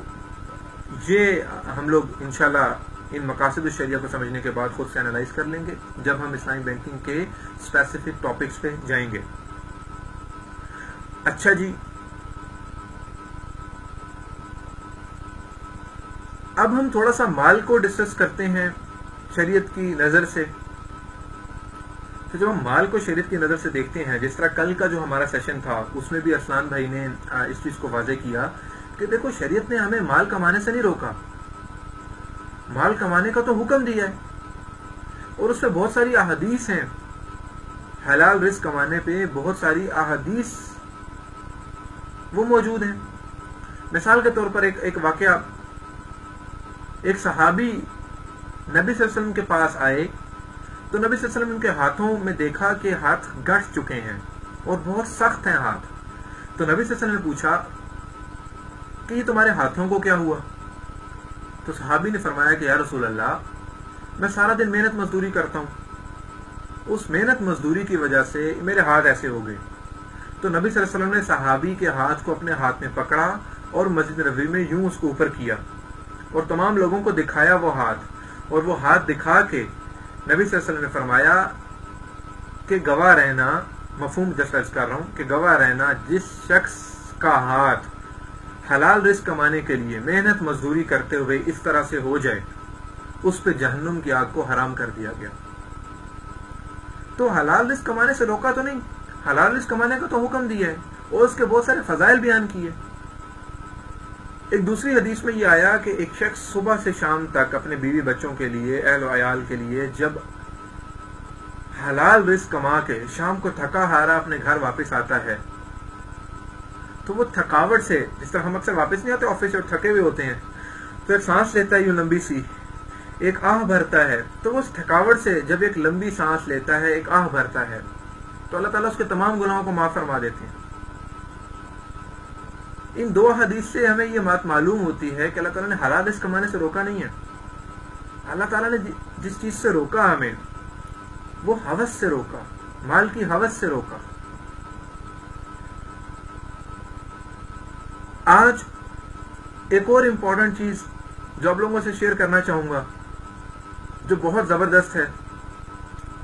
یہ ہم لوگ انشاءاللہ ان مقاصد الشریعہ کو سمجھنے کے بعد خود سے انالائز کر لیں گے جب ہم اسلامک بینکنگ کے اسپیسیفک ٹاپکس پہ جائیں گے. اچھا جی، اب ہم تھوڑا سا مال کو ڈسکس کرتے ہیں شریعت کی نظر سے. تو جب ہم مال کو شریعت کی نظر سے دیکھتے ہیں، جس طرح کل کا جو ہمارا سیشن تھا اس میں بھی ارسلان بھائی نے اس چیز کو واضح کیا کہ دیکھو شریعت نے ہمیں مال کمانے سے نہیں روکا، مال کمانے کا تو حکم دیا ہے، اور اس پہ بہت ساری احادیث ہیں. حلال رزق کمانے پہ بہت ساری احادیث وہ موجود ہیں. مثال کے طور پر ایک واقعہ، ایک صحابی نبی صلی اللہ علیہ وسلم کے پاس آئے تو نبی صلی اللہ علیہ وسلم ان کے ہاتھوں میں دیکھا کہ ہاتھ گٹھ چکے ہیں اور بہت سخت ہیں ہاتھ. تو نبی صلی اللہ علیہ وسلم نے پوچھا کہ یہ تمہارے ہاتھوں کو کیا ہوا؟ تو صحابی نے فرمایا کہ یا رسول اللہ، میں سارا دن محنت مزدوری کرتا ہوں، اس محنت مزدوری کی وجہ سے میرے ہاتھ ایسے ہو گئے. تو نبی صلی اللہ علیہ وسلم نے صحابی کے ہاتھ کو اپنے ہاتھ میں پکڑا اور مسجد نبوی میں یوں اس کو اوپر کیا اور تمام لوگوں کو دکھایا وہ ہاتھ، اور وہ ہاتھ دکھا کے نبی صلی اللہ علیہ وسلم نے فرمایا کہ گواہ رہنا، مفہوم جیسا کر رہا ہوں، کہ گواہ رہنا جس شخص کا ہاتھ حلال رزق کمانے کے لیے محنت مزدوری کرتے ہوئے اس طرح سے ہو جائے، اس پہ جہنم کی آگ کو حرام کر دیا گیا. تو حلال رزق کمانے سے روکا تو نہیں، حلال رزق کمانے کا تو حکم دیا ہے اور اس کے بہت سارے فضائل بیان کیے. ایک دوسری حدیث میں یہ آیا کہ ایک شخص صبح سے شام تک اپنے بیوی بچوں کے لیے، اہل و عیال کے لیے جب حلال رزق کما کے شام کو تھکا ہارا اپنے گھر واپس آتا ہے تو وہ تھکاوٹ سے، جس طرح ہم اکثر واپس نہیں آتے آفس سے اور تھکے ہوئے ہوتے ہیں، تو ایک سانس لیتا ہے یوں لمبی سی، ایک آہ بھرتا ہے. تو وہ اس تھکاوٹ سے جب ایک لمبی سانس لیتا ہے، ایک آہ بھرتا ہے، تو اللہ تعالیٰ اس کے تمام گناہوں کو معاف فرما دیتے ہیں. ان 2 حدیث سے ہمیں یہ بات معلوم ہوتی ہے کہ اللہ تعالیٰ نے حلال رزق کمانے سے روکا نہیں ہے. اللہ تعالیٰ نے جس چیز سے روکا ہمیں وہ ہوس سے روکا، مال کی ہوس سے روکا۔ آج ایک اور امپورٹنٹ چیز جو آپ لوگوں سے شیئر کرنا چاہوں گا، جو بہت زبردست ہے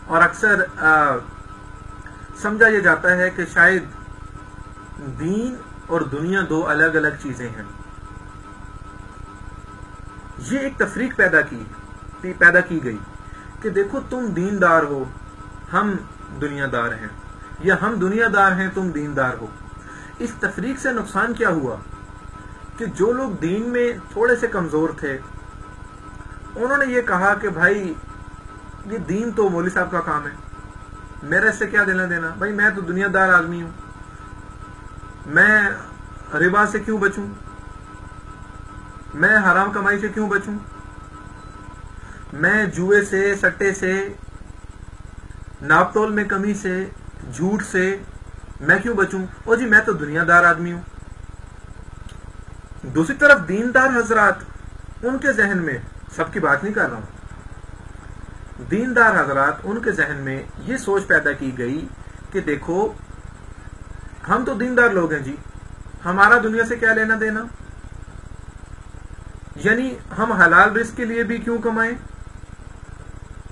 اور اکثر سمجھا یہ جاتا ہے کہ شاید دین اور دنیا دو الگ الگ چیزیں ہیں۔ یہ ایک تفریق پیدا کی گئی کہ دیکھو تم دیندار ہو، ہم دنیا دار ہیں، یا ہم دنیا دار ہیں، تم دیندار ہو۔ اس تفریق سے نقصان کیا ہوا کہ جو لوگ دین میں تھوڑے سے کمزور تھے انہوں نے یہ کہا کہ بھائی یہ دین تو مولوی صاحب کا کام ہے، میرے سے کیا دینا دینا، بھائی میں تو دنیا دار آدمی ہوں، میں ربا سے کیوں بچوں، میں حرام کمائی سے کیوں بچوں، میں جوئے سے، سٹے سے، ناپ تول میں کمی سے، جھوٹ سے میں کیوں بچوں، اور جی میں تو دنیا دار آدمی ہوں۔ دوسری طرف دیندار حضرات، ان کے ذہن میں، سب کی بات نہیں کر رہا ہوں، دیندار حضرات ان کے ذہن میں یہ سوچ پیدا کی گئی کہ دیکھو ہم تو دیندار لوگ ہیں جی، ہمارا دنیا سے کیا لینا دینا، یعنی ہم حلال رزق کے لیے بھی کیوں کمائیں،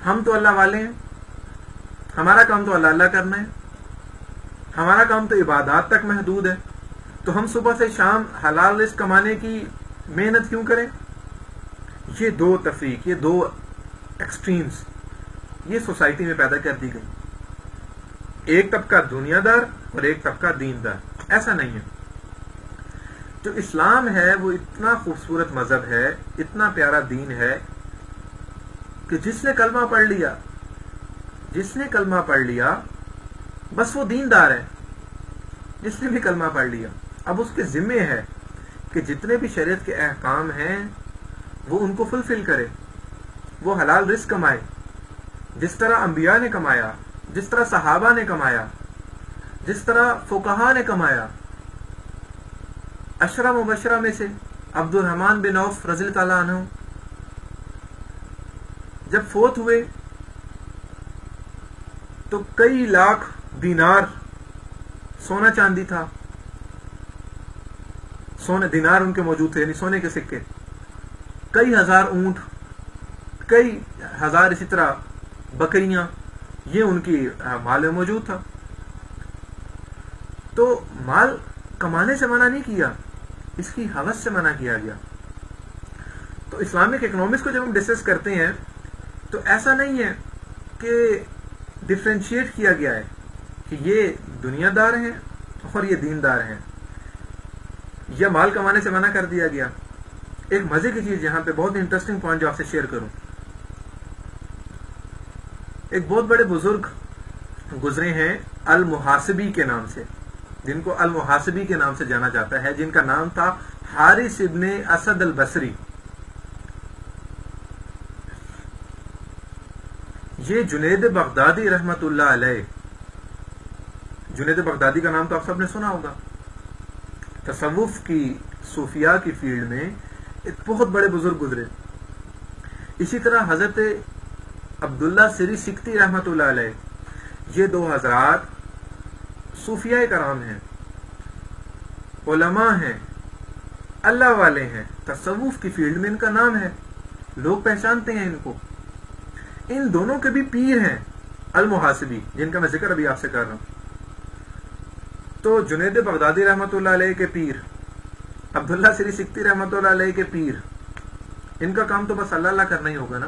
ہم تو اللہ والے ہیں، ہمارا کام تو اللہ اللہ کرنا ہے، ہمارا کام تو عبادات تک محدود ہے، تو ہم صبح سے شام حلال رزق کمانے کی محنت کیوں کریں۔ یہ دو تفریق، یہ دو ایکسٹریمز یہ سوسائٹی میں پیدا کر دی گئی، ایک طبقہ دنیا دار اور ایک طبقہ دیندار۔ ایسا نہیں ہے۔ جو اسلام ہے وہ اتنا خوبصورت مذہب ہے، اتنا پیارا دین ہے کہ جس نے کلمہ پڑھ لیا بس وہ دیندار ہے۔ جس نے بھی کلمہ پڑھ لیا اب اس کے ذمے ہے کہ جتنے بھی شریعت کے احکام ہیں وہ ان کو فلفل کرے، وہ حلال رزق کمائے، جس طرح انبیاء نے کمایا، جس طرح صحابہ نے کمایا، جس طرح فقہاء نے کمایا۔ عشرہ مبشرہ میں سے عبد الرحمن بن عوف رضی اللہ تعالیٰ عنہ جب فوت ہوئے تو کئی لاکھ دینار سونا چاندی تھا، سونے دینار ان کے موجود تھے، یعنی سونے کے سکے، کئی ہزار اونٹ، کئی ہزار اسی طرح بکریاں، یہ ان کی مال میں موجود تھا۔ تو مال کمانے سے منع نہیں کیا، اس کی ہوس سے منع کیا گیا۔ تو اسلامک اکنامکس کو جب ہم ڈسکس کرتے ہیں تو ایسا نہیں ہے کہ ڈفرینشیٹ کیا گیا ہے کہ یہ دنیا دار ہیں اور یہ دیندار ہیں، یا مال کمانے سے منع کر دیا گیا۔ ایک مزے کی چیز یہاں پہ، بہت انٹرسٹنگ پوائنٹ جو آپ سے شیئر کروں، ایک بہت بڑے بزرگ گزرے ہیں المحاسبی کے نام سے، جن کو المحاسبی کے نام سے جانا جاتا ہے، جن کا نام تھا حارث ابن اسد البصری۔ یہ جنید بغدادی رحمت اللہ علیہ، جنید بغدادی کا نام تو آپ سب نے سنا ہوگا، تصوف کی، صوفیاء کی فیلڈ میں ایک بہت بڑے بزرگ گزرے۔ اسی طرح حضرت عبداللہ سری سکتی رحمت اللہ علیہ، یہ دو حضرات صوفیاء کرام ہیں، علماء ہیں، اللہ والے ہیں، تصوف کی فیلڈ میں ان کا نام ہے، لوگ پہچانتے ہیں ان کو۔ ان دونوں کے بھی پیر ہیں المحاسبی، جن کا میں ذکر ابھی آپ سے کر رہا ہوں۔ تو جنید بغدادی رحمت اللہ علیہ کے پیر، عبداللہ سری سکتی رحمت اللہ علیہ کے پیر، ان کا کام تو بس اللہ اللہ کرنا ہی ہوگا نا،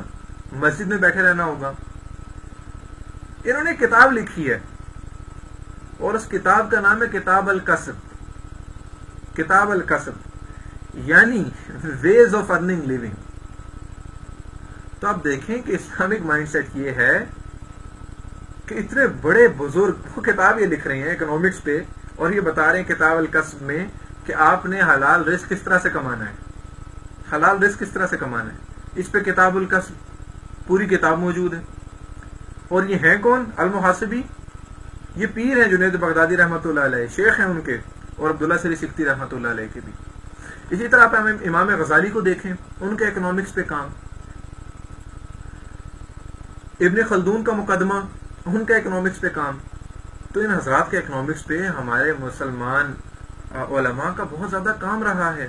مسجد میں بیٹھے رہنا ہوگا۔ انہوں نے کتاب لکھی ہے اور اس کتاب کا نام ہے کتاب الکسب، کتاب الکسب یعنی ویز آف ارننگ لیونگ۔ تو آپ دیکھیں کہ اسلامک مائنڈ سیٹ یہ ہے کہ اتنے بڑے بزرگ وہ کتاب یہ لکھ رہے ہیں اکنامکس پہ، اور یہ بتا رہے ہیں کتاب الکسب میں کہ آپ نے حلال رزق کس طرح سے کمانا ہے، حلال رزق کس طرح سے کمانا ہے۔ اس پہ کتاب الکسب پوری کتاب موجود ہے۔ اور یہ ہیں کون؟ المحاسبی، یہ پیر ہیں جنید بغدادی رحمت اللہ علیہ، شیخ ہیں ان کے، اور عبداللہ سری سکتی رحمت اللہ علیہ کے بھی۔ اسی طرح آپ امام غزالی کو دیکھیں، ان کے اکنامکس پہ کام، ابن خلدون کا مقدمہ ان کا اکنامکس پہ کام. تو ان حضرات کے اکنامکس پہ ہمارے مسلمان علماء کا بہت زیادہ کام رہا ہے.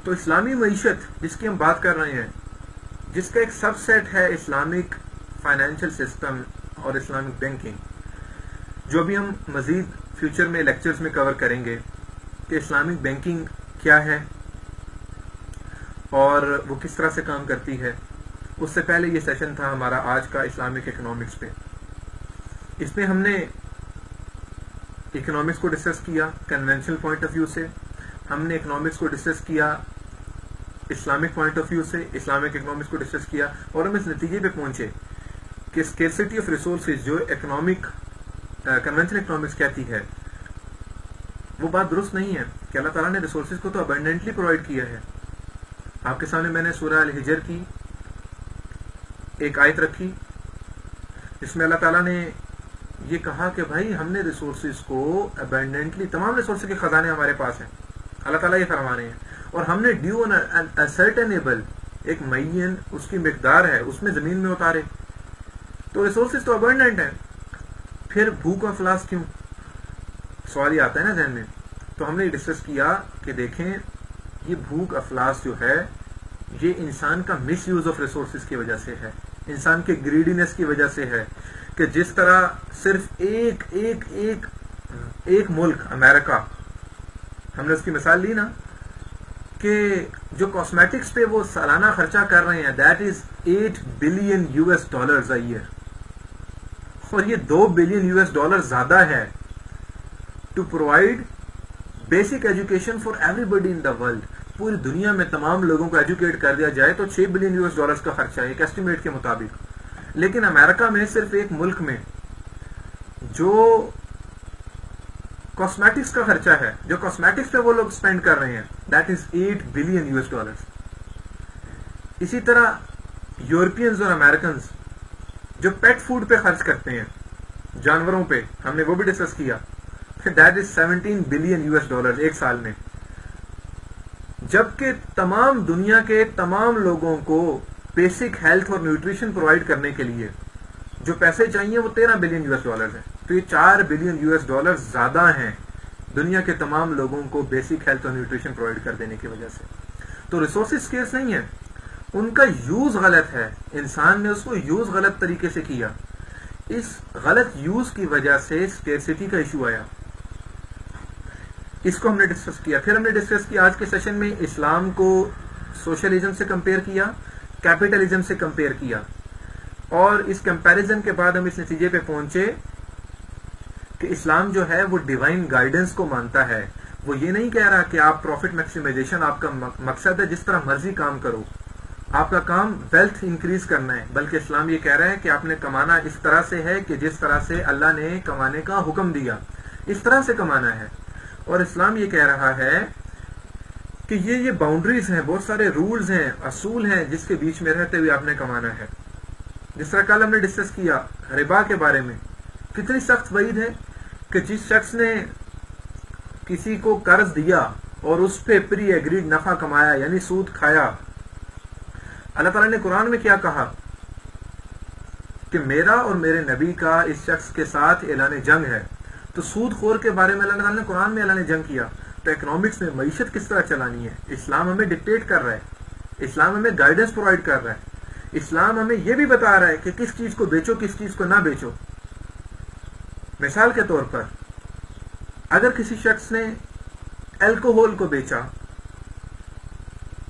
تو اسلامی معیشت جس کی ہم بات کر رہے ہیں، جس کا ایک سب سیٹ ہے اسلامک فائنینشیل سسٹم اور اسلامک بینکنگ، جو بھی ہم مزید فیوچر میں لیکچرز میں کور کریں گے کہ اسلامک بینکنگ کیا ہے اور وہ کس طرح سے کام کرتی ہے. اس سے پہلے یہ سیشن تھا ہمارا آج کا اسلامک اکنامکس پہ. اس میں ہم نے اکنامکس کو ڈسکس کیا کنونشنل پوائنٹ آف ویو سے، ہم نے اکنامکس کو ڈسکس کیا اسلامک پوائنٹ آف ویو سے، اسلامک اکنامکس کو ڈسکس کیا، اور ہم اس نتیجے پہ پہنچے کہ اسکیرسٹی آف ریسورسز جو کنونشنل اکنامکس کہتی ہے وہ بات درست نہیں ہے کہ اللہ تعالیٰ نے ریسورسز کو تو ابنڈنٹلی پرووائڈ کیا ہے. آپ کے سامنے میں نے سورہ الحجر کی ایک آیت رکھی جس میں اللہ تعالیٰ نے یہ کہا کہ بھائی ہم نے ریسورسز کو ابنڈنٹلی، تمام ریسورسز کے خزانے ہمارے پاس ہیں، اللہ تعالیٰ یہ فرما رہے ہیں، اور ہم نے ڈیو اسرٹینیبل ایک معین اس کی مقدار ہے اس میں زمین میں اتارے. تو ریسورسز تو ابنڈنٹ ہیں، پھر بھوک و افلاس کیوں؟ سوال یہ آتا ہے نا ذہن میں. تو ہم نے ڈسکس کیا کہ دیکھیں یہ بھوک افلاس جو ہے یہ انسان کا مس یوز آف ریسورسز کی وجہ سے ہے، انسان کے گریڈینس کی وجہ سے ہے کہ جس طرح صرف ایک ملک امریکہ، ہم نے اس کی مثال لی نا کہ جو کاسمیٹکس پہ وہ سالانہ خرچہ کر رہے ہیں that is $8 billion a year، اور یہ $2 بلین زیادہ ہے to provide basic education for everybody in the world. پوری دنیا میں تمام لوگوں کو ایجوکیٹ کر دیا جائے تو $6 بلین کا خرچہ ہے ایک ایسٹیمیٹ کے مطابق. لیکن امریکہ میں صرف ایک ملک میں جو کاسمیٹکس کا خرچہ ہے، جو کاسمیٹکس پہ وہ لوگ اسپینڈ کر رہے ہیں دیٹ از $8 بلین. اسی طرح یورپینز اور امریکنز جو پیٹ فوڈ پہ خرچ کرتے ہیں، جانوروں پہ، ہم نے وہ بھی ڈسکس کیا، دیٹ از $17 بلین ایک سال میں. جبکہ تمام دنیا کے تمام لوگوں کو بیسک ہیلتھ اور نیوٹریشن پرووائڈ کرنے کے لیے جو پیسے چاہیے وہ $13 بلین ہیں. تو یہ $4 بلین زیادہ ہیں دنیا کے تمام لوگوں کو بیسک ہیلتھ اور نیوٹریشن پرووائڈ کر دینے کی وجہ سے. تو ریسورسز اسکیئرس نہیں ہیں، ان کا یوز غلط ہے، انسان نے اس کو یوز غلط طریقے سے کیا. اس غلط یوز کی وجہ سے اسکیئرسٹی کا ایشو آیا. اس کو ہم نے ڈسکس کیا. پھر ہم نے ڈسکس کیا آج کے سیشن میں اسلام کو سوشلزم سے کمپیئر کیا، کیپٹلزم سے کمپیئر کیا، اور اس کمپیریزن کے بعد ہم اس نتیجے پہ پہنچے کہ اسلام جو ہے وہ ڈیوائن گائیڈنس کو مانتا ہے. وہ یہ نہیں کہہ رہا کہ آپ پروفٹ میکسیمائزیشن آپ کا مقصد ہے، جس طرح مرضی کام کرو، آپ کا کام ویلتھ انکریز کرنا ہے، بلکہ اسلام یہ کہہ رہا ہے کہ آپ نے کمانا اس طرح سے ہے کہ جس طرح سے اللہ نے کمانے کا حکم دیا، اس طرح سے کمانا ہے. اور اسلام یہ کہہ رہا ہے کہ یہ باؤنڈریز ہیں، بہت سارے رولز ہیں، اصول ہیں جس کے بیچ میں رہتے ہوئے آپ نے کمانا ہے. جس طرح کل ہم نے ڈسکس کیا ربا کے بارے میں، کتنی سخت وعید ہے کہ جس شخص نے کسی کو قرض دیا اور اس پہ پری ایگریڈ نفع کمایا یعنی سود کھایا، اللہ تعالیٰ نے قرآن میں کیا کہا کہ میرا اور میرے نبی کا اس شخص کے ساتھ اعلان جنگ ہے. تو سود خور کے بارے میں اللہ تعالیٰ نے قرآن میں اعلان جنگ کیا. تو اکنامکس میں معیشت کس طرح چلانی ہے، اسلام ہمیں ڈکٹیٹ کر رہا ہے، اسلام ہمیں گائیڈنس پرووائڈ کر رہا ہے، اسلام ہمیں یہ بھی بتا رہا ہے کہ کس چیز کو بیچو کس چیز کو نہ بیچو. مثال کے طور پر اگر کسی شخص نے الکوہول کو بیچا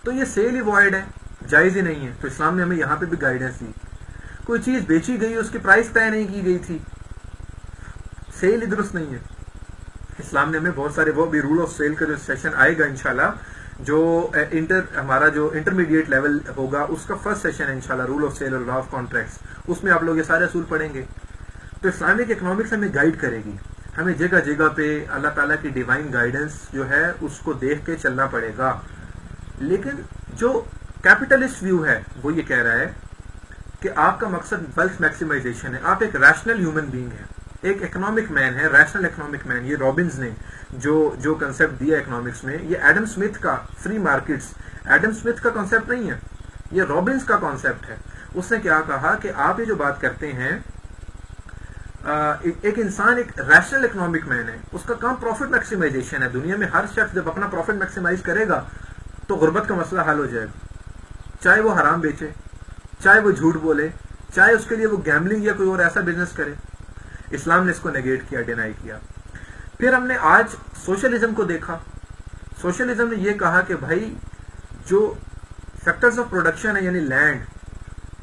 تو یہ سیل ہی وائڈ ہے، جائز ہی نہیں ہے. تو اسلام نے ہمیں یہاں پہ بھی گائیڈنس دی. کوئی چیز بیچی گئی، اس کی پرائس طے نہیں کی گئی تھی، سیل ہی درست نہیں ہے. اسلام نے ہمیں بہت سارے، وہ بھی رول آف سیل کا جو سیشن آئے گا انشاءاللہ، جو ہمارا جو انٹرمیڈیٹ لیول ہوگا اس کا فرسٹ سیشن ہے انشاءاللہ، رول آف سیل اور لا آف کانٹریکٹس، اس میں آپ لوگ یہ سارے اصول پڑھیں گے. تو اسلامک اکنامکس ہمیں گائیڈ کرے گی، ہمیں جگہ جگہ پہ اللہ تعالیٰ کی ڈیوائن گائیڈنس جو ہے اس کو دیکھ کے چلنا پڑے گا. لیکن جو کیپٹلسٹ ویو ہے وہ یہ کہہ رہا ہے کہ آپ کا مقصد ویلتھ میکسیمائزیشن ہے، آپ ایک ریشنل ہیومن بینگ ہیں، ایک اکنامک مین ہے، ریشنل اکنامک مین. یہ رابنز نے جو کنسپٹ دیا اکنامکس میں، یہ ایڈم اسمتھ کا فری مارکیٹس، ایڈم اسمتھ کا کنسپٹ نہیں ہے، یہ رابنز کا کنسپٹ ہے. اس نے کیا کہا کہ آپ یہ جو بات کرتے ہیں، ایک انسان ایک ریشنل اکنامک مین ہے، اس کا کام پروفٹ میکسیمائزیشن ہے. دنیا میں ہر شخص جب اپنا پروفٹ میکسیمائز کرے گا تو غربت کا مسئلہ حل ہو جائے گا، چاہے وہ حرام بیچے، چاہے وہ جھوٹ بولے، چاہے اس کے لیے وہ گیملنگ یا کوئی اور ایسا بزنس کرے. اسلام نے اس کو نیگیٹ کیا، ڈینائی کیا. پھر ہم نے آج سوشلزم کو دیکھا. سوشلزم نے یہ کہا کہ بھائی جو فیکٹرز آف پروڈکشن ہے، یعنی لینڈ،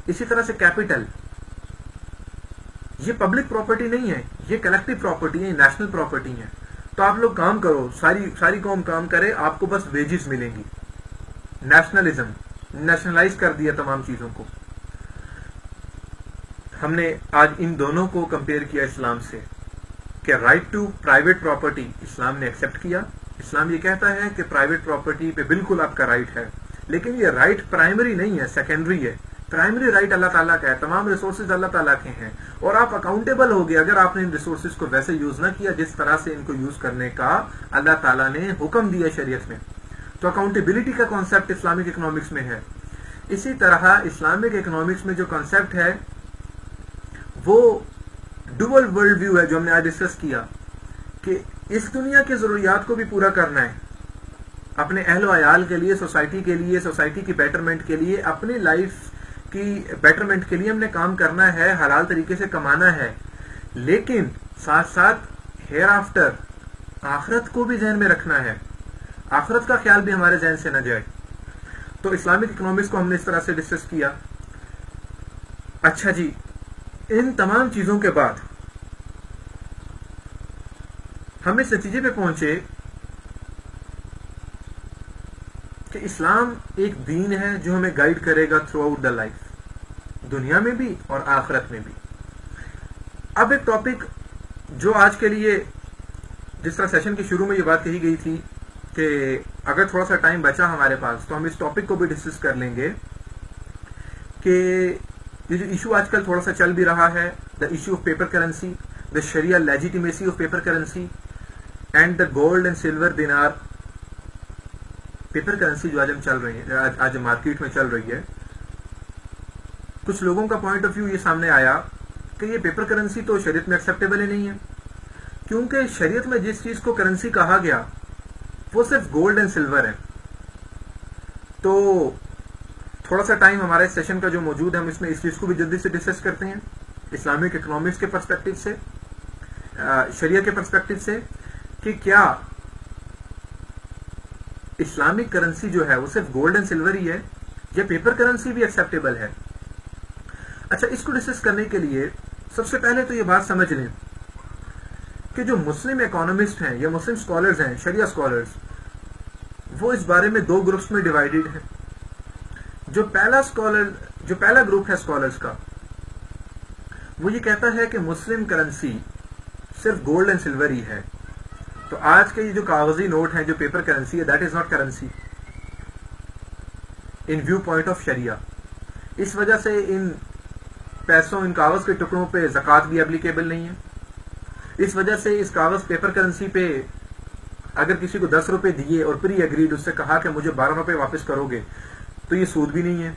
اسی طرح سے کیپٹل، یہ پبلک پراپرٹی نہیں ہے، یہ کلیکٹو پراپرٹی ہے، نیشنل پراپرٹی ہے. تو آپ لوگ کام کرو، ساری قوم کام کرے، آپ کو بس ویجز ملیں گی. نیشنلزم، نیشنلائز کر دیا تمام چیزوں کو. ہم نے آج ان دونوں کو کمپیئر کیا اسلام سے کہ رائٹ ٹو پرائیویٹ پراپرٹی اسلام نے ایکسپٹ کیا. اسلام یہ کہتا ہے کہ پرائیویٹ پراپرٹی پہ بالکل آپ کا رائٹ ہے، لیکن یہ رائٹ پرائمری نہیں ہے، سیکنڈری ہے. پرائمری رائٹ اللہ تعالیٰ کا ہے، تمام ریسورسز اللہ تعالیٰ کے ہیں، اور آپ اکاؤنٹیبل ہو گئے اگر آپ نے ان ریسورسز کو ویسے یوز نہ کیا جس طرح سے ان کو یوز کرنے کا اللہ تعالیٰ نے حکم دیا شریعت میں. تو اکاؤنٹیبلٹی کا کانسیپٹ اسلامک اکنامکس میں ہے. اسی طرح اسلامک اکنامکس میں جو کانسیپٹ ہے وہ ڈوول ورلڈ ویو ہے، جو ہم نے آج ڈسکس کیا کہ اس دنیا کی ضروریات کو بھی پورا کرنا ہے، اپنے اہل و عیال کے لیے، سوسائٹی کے لیے، سوسائٹی کی بیٹرمنٹ کے لیے، اپنی لائف کی بیٹرمنٹ کے لیے ہم نے کام کرنا ہے، حلال طریقے سے کمانا ہے. لیکن ساتھ ساتھ ہیئر آفٹر آخرت کو بھی ذہن میں رکھنا ہے، آخرت کا خیال بھی ہمارے ذہن سے نہ جائے. تو اسلامک اکنامکس کو ہم نے اس طرح سے ڈسکس کیا. اچھا جی، ان تمام چیزوں کے بعد ہم اس نتیجے پہ پہنچے کہ اسلام ایک دین ہے جو ہمیں گائیڈ کرے گا تھرو آؤٹ دا لائف، دنیا میں بھی اور آخرت میں بھی. اب ایک ٹاپک جو آج کے لیے، جس طرح سیشن کے شروع میں یہ بات کہی گئی تھی کہ اگر تھوڑا سا ٹائم بچا ہمارے پاس تو ہم اس ٹاپک کو بھی ڈسکس کر لیں گے کہ یہ جو ایشو آج کل تھوڑا سا چل بھی رہا ہے، the issue of paper currency, the sharia legitimacy of paper currency and the gold and silver dinar. Paper currency جو آج ہم چل رہی ہے، آج مارکیٹ میں چل رہی ہے، کچھ لوگوں کا پوائنٹ آف ویو یہ سامنے آیا کہ یہ پیپر کرنسی تو شریعت میں ایکسیپٹیبل ہی نہیں ہے، کیونکہ شریعت میں جس چیز کو کرنسی کہا گیا وہ صرف گولڈ اینڈ سلور ہے. تو تھوڑا سا ٹائم ہمارے سیشن کا جو موجود ہے، ہم اس میں اس چیز کو بھی جلدی سے ڈسکس کرتے ہیں اسلامک اکنامکس کے پرسپیکٹو سے، شریعہ کے پرسپیکٹو سے، کہ کیا اسلامک کرنسی جو ہے وہ صرف گولڈ اینڈ سلور ہی ہے یا پیپر کرنسی بھی ایکسیپٹیبل ہے. اچھا، اس کو ڈسکس کرنے کے لیے سب سے پہلے تو یہ بات سمجھ لیں کہ جو مسلم اکانومسٹ ہیں یا مسلم اسکالرز ہیں، شریعہ اسکالرز، وہ اس بارے میں دو گروپس میں ڈیوائیڈڈ ہیں. جو پہلا گروپ ہے اسکالرز کا، وہ یہ کہتا ہے کہ مسلم کرنسی صرف گولڈ اینڈ سلور ہی ہے. تو آج کے یہ جو کاغذی نوٹ ہیں، جو پیپر کرنسی ہے، that is not currency in view point of sharia. اس وجہ سے ان پیسوں، ان کاغذ کے ٹکڑوں پہ زکوٰۃ بھی اپلیکیبل نہیں ہے. اس وجہ سے اس کاغذ پیپر کرنسی پہ اگر کسی کو 10 روپے دیے اور پری ایگریڈ اس سے کہا کہ مجھے 12 روپے واپس کرو گے تو یہ سود بھی نہیں ہے،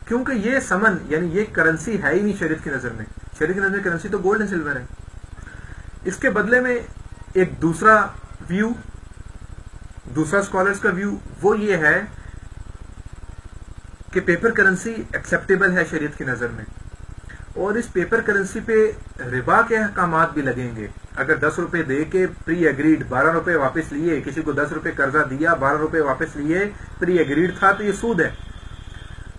کیونکہ یہ سمن یعنی یہ کرنسی ہے ہی نہیں شریعت کی نظر میں. شریعت کی نظر میں کرنسی تو گولڈ اینڈ سلور ہے. اس کے بدلے میں ایک دوسرا ویو، دوسرا اسکالرز کا ویو وہ یہ ہے کہ پیپر کرنسی ایکسیپٹیبل ہے شریعت کی نظر میں، اور اس پیپر کرنسی پہ ربا کے احکامات بھی لگیں گے. اگر 10 روپے دے کے پری ایگریڈ 12 روپے واپس لیے، کسی کو 10 روپے قرضہ دیا، 12 روپے واپس لیے، پری ایگریڈ تھا، تو یہ سود ہے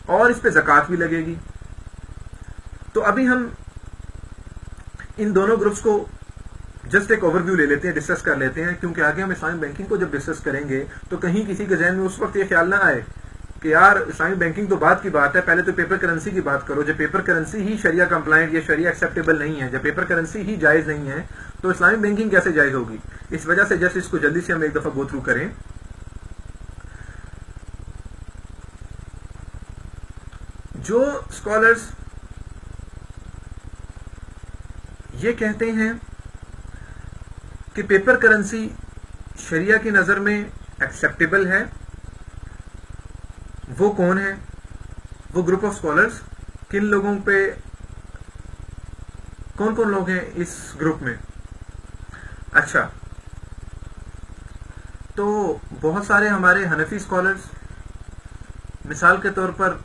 اور اس پہ زکوٰۃ بھی لگے گی. تو ابھی ہم ان دونوں گروپس کو جسٹ ایک اوور ویو لے لیتے ہیں، ڈسکس کر لیتے ہیں، کیونکہ آگے ہم اسلامی بینکنگ کو جب ڈسکس کریں گے تو کہیں کسی کے ذہن میں اس وقت یہ خیال نہ آئے کہ یار اسلامی بینکنگ تو بعد کی بات ہے، پہلے تو پیپر کرنسی کی بات کرو. جب پیپر کرنسی ہی شریعہ کمپلائنٹ یا شریعہ ایکسیپٹیبل نہیں ہے، جب پیپر کرنسی ہی جائز نہیں ہے، تو اسلامی بینکنگ کیسے جائز ہوگی؟ اس وجہ سے جسٹ اس کو جلدی سے ہم ایک دفعہ گو تھرو کریں. جو اسکالرز یہ کہتے ہیں کہ پیپر کرنسی شریعہ کی نظر میں ایکسیپٹیبل ہے، وہ کون ہے؟ وہ گروپ آف اسکالرز کن لوگوں پہ کون کون لوگ ہیں اس گروپ میں؟ اچھا، تو بہت سارے ہمارے حنفی اسکالرز، مثال کے طور پر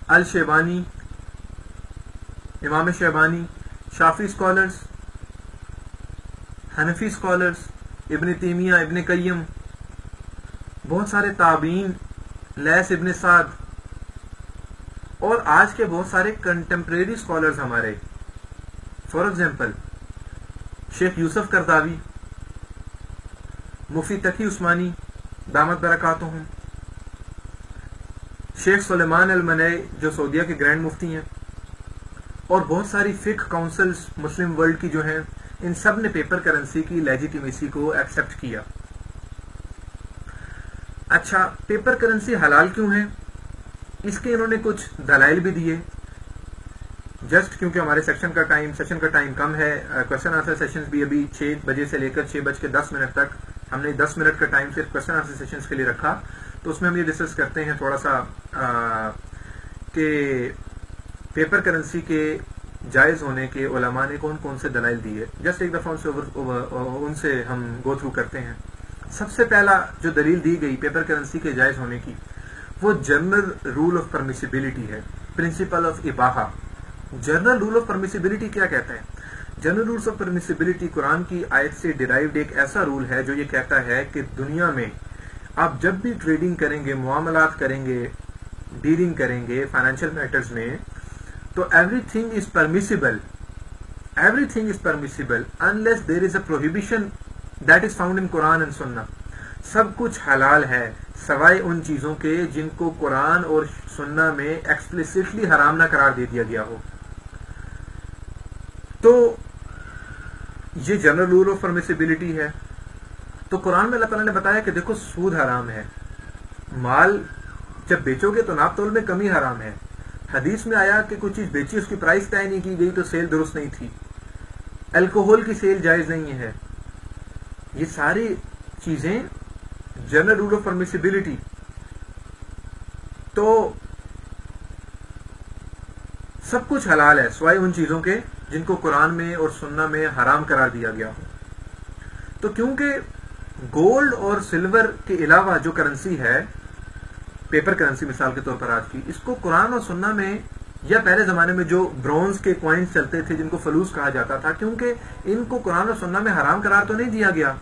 الشیبانی، امام شیبانی، شافعی اسکالرز، حنفی اسکالرز، ابن تیمیہ، ابن قیم، بہت سارے تابعین، لیث ابن سعد، اور آج کے بہت سارے کنٹمپریری اسکالرز ہمارے، for example Sheikh Yusuf Qaradawi, مفتی تقی عثمانی دامت برکاتہم، شیخ سلیمان المنئی جو سعودیہ کے گرینڈ مفتی ہیں، اور بہت ساری فقہ کاؤنسلز مسلم ورلڈ کی جو ہیں، ان سب نے پیپر کرنسی کی لیجیٹیمیسی کو ایکسپٹ کیا۔ اچھا، پیپر کرنسی حلال کیوں ہے؟ اس کے انہوں نے کچھ دلائل بھی دیے، جسٹ کیونکہ ہمارے سیشن کا ٹائم کم ہے، کوشچن آنسر سیشنز بھی ابھی 6 بجے سے لے کر 6:10 تک ہم نے 10 منٹ کا ٹائم صرف کوشچن آنسر سیشنز کے لیے رکھا، تو اس میں ہم یہ ڈسکس کرتے ہیں تھوڑا سا کہ پیپر کرنسی کے جائز ہونے کے علماء نے کون کون سے دلائل دیے، جسٹ ایک دفعہ ان سے ہم گو تھرو کرتے ہیں۔ سب سے پہلا جو دلیل دی گئی پیپر کرنسی کے جائز ہونے کی، وہ جنرل رول آف پرمیسیبلٹی ہے، پرنسپل آف اباحہ۔ جنرل رول آف پرمیسیبلٹی کیا کہتا ہے؟ جنرل رولز آف پرمیسیبلٹی قرآن کی آیت سے ڈیرائیوڈ ایک ایسا رول ہے جو یہ کہتا ہے کہ دنیا میں آپ جب بھی ٹریڈنگ کریں گے، معاملات کریں گے، ڈیلنگ کریں گے فائنینشیل میٹرز میں، تو every thing is permissible unless there is a prohibition that is found in Quran and سنہ۔ سب کچھ حلال ہے سوائے ان چیزوں کے جن کو قرآن اور سنہ میں ایکسپلیسٹلی حرام نہ قرار دے دیا گیا ہو۔ تو یہ جنرل رول آف پرمیسیبلٹی ہے۔ تو قرآن میں اللہ تعالیٰ نے بتایا کہ دیکھو سود حرام ہے، مال جب بیچو گے تو ناپ تول میں کمی حرام ہے۔ حدیث میں آیا کہ کوئی چیز بیچی، اس کی پرائس طے نہیں کی گئی تو سیل درست نہیں تھی۔ الکوہل کی سیل جائز نہیں ہے۔ یہ ساری چیزیں جنرل رول آف پرمیسیبلٹی۔ تو سب کچھ حلال ہے سوائے ان چیزوں کے جن کو قرآن میں اور سنہ میں حرام قرار دیا گیا ہو۔ تو کیونکہ گولڈ اور سلور کے علاوہ جو کرنسی ہے، پیپر کرنسی مثال کے طور پر آج کی، اس کو قرآن اور سنہ میں یا پہلے زمانے میں جو برونز کے کوائنز چلتے تھے جن کو فلوس کہا جاتا تھا، کیونکہ ان کو قرآن اور سنہ میں حرام قرار تو نہیں دیا گیا،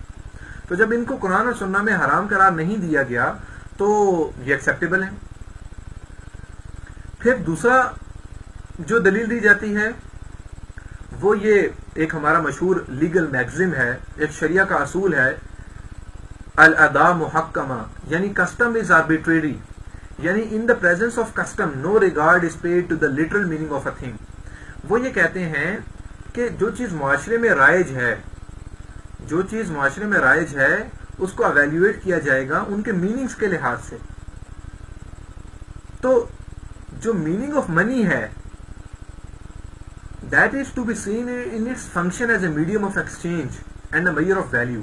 تو جب ان کو قرآن اور سنہ میں حرام قرار نہیں دیا گیا تو یہ ایکسیپٹیبل ہے۔ پھر دوسرا جو دلیل دی جاتی ہے وہ یہ ایک ہمارا مشہور لیگل میگزم ہے، ایک شریعہ کا اصول ہے، الادا محکمہ، یعنی کسٹم از آربیٹریری، یعنی in the presence of custom no regard is paid to the literal meaning of a thing. وہ یہ کہتے ہیں کہ جو چیز معاشرے میں رائج ہے، اس کو ایویلیویٹ کیا جائے گا ان کے میننگز کے لحاظ سے۔ تو جو میننگ آف منی ہے that is to be seen in its function as a medium of exchange and a measure of value۔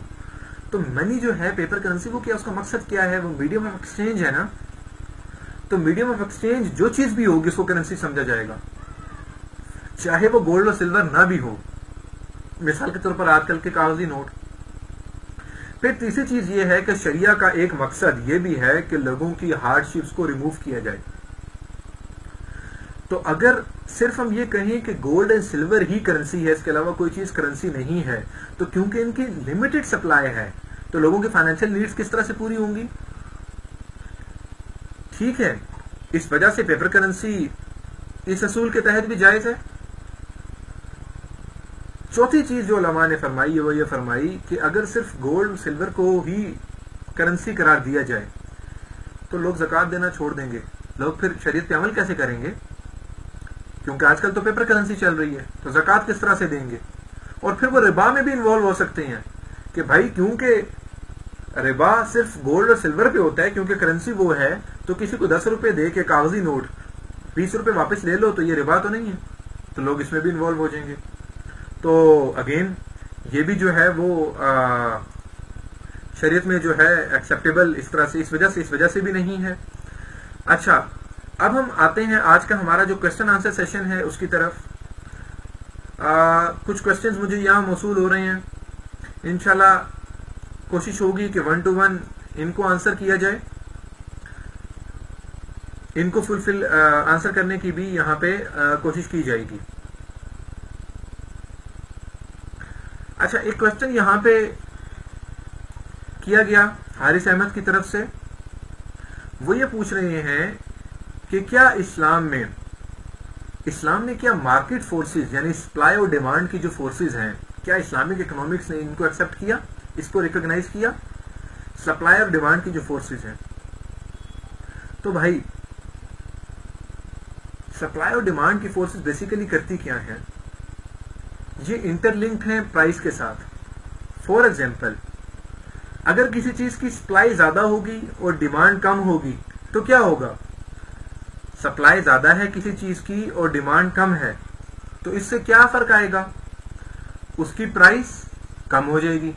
تو منی جو ہے پیپر کرنسی، وہ کیا اس کا مقصد کیا ہے؟ وہ میڈیم آف ایکسچینج ہے نا۔ تو میڈیم آف ایکسچینج جو چیز بھی ہوگی اس کو کرنسی سمجھا جائے گا، چاہے وہ گولڈ اور سلور نہ بھی ہو، مثال کے طور پر آج کل کے کاغذی نوٹ۔ پھر تیسری چیز یہ ہے کہ شریعہ کا ایک مقصد یہ بھی ہے کہ لوگوں کی ہارڈ شپس کو ریموو کیا جائے۔ تو اگر صرف ہم یہ کہیں کہ gold and silver he currency ہے، اس کے علاوہ کوئی چیز کرنسی نہیں ہے، تو کیونکہ ان کی لمیٹڈ سپلائی ہے تو لوگوں کی فائنینشیل نیڈز کس طرح سے پوری ہوں گی؟ ٹھیک ہے، اس وجہ سے پیپر کرنسی اس اصول کے تحت بھی جائز ہے۔ چوتھی چیز جو علماء نے فرمائی ہے وہ یہ فرمائی کہ اگر صرف گولڈ سلور کو ہی کرنسی قرار دیا جائے تو لوگ زکوٰۃ دینا چھوڑ دیں گے، لوگ پھر شریعت پہ عمل کیسے کریں گے؟ کیونکہ آج کل تو پیپر کرنسی چل رہی ہے، تو زکوٰۃ کس طرح سے دیں گے؟ اور پھر وہ ربا میں بھی انوالو ہو سکتے ہیں کہ بھائی کیونکہ ربا صرف گولڈ اور سلور پہ ہوتا ہے، کیونکہ کرنسی وہ ہے، تو کسی کو 10 روپے دے کے کاغذی نوٹ 20 روپے واپس لے لو تو یہ ربا تو نہیں ہے، تو لوگ اس میں بھی انوالو ہو جائیں گے۔ تو اگین یہ بھی جو ہے وہ شریعت میں جو ہے ایکسیپٹیبل اس وجہ سے بھی نہیں ہے۔ اچھا، اب ہم آتے ہیں آج کا ہمارا جو کوشچن آنسر سیشن ہے اس کی طرف. کچھ کوشچنز مجھے یہاں موصول ہو رہے ہیں. انشاءاللہ کوشش ہوگی کہ 1 to 1 ان کو آنسر کیا جائے. ان کو فلفل آنسر کرنے کی بھی یہاں پہ کوشش کی جائے گی. اچھا، ایک کوشچن یہاں پہ کیا گیا حارث احمد کی طرف سے. وہ یہ پوچھ رہے ہیں کہ کیا اسلام نے کیا مارکیٹ فورسز یعنی سپلائی اور ڈیمانڈ کی جو فورسز ہیں، کیا اسلامک اکنامکس نے ان کو ایکسپٹ کیا، اس کو ریکگنائز کیا، سپلائی اور ڈیمانڈ کی جو فورسز ہیں؟ تو بھائی سپلائی اور ڈیمانڈ کی فورسز بیسیکلی کرتی کیا ہیں؟ یہ انٹر لنکڈ ہیں پرائس کے ساتھ. فار ایگزامپل، اگر کسی چیز کی سپلائی زیادہ ہوگی اور ڈیمانڈ کم ہوگی تو کیا ہوگا؟ سپلائی زیادہ ہے کسی چیز کی اور ڈیمانڈ کم ہے تو اس سے کیا فرق آئے گا؟ اس کی پرائس کم ہو جائے گی.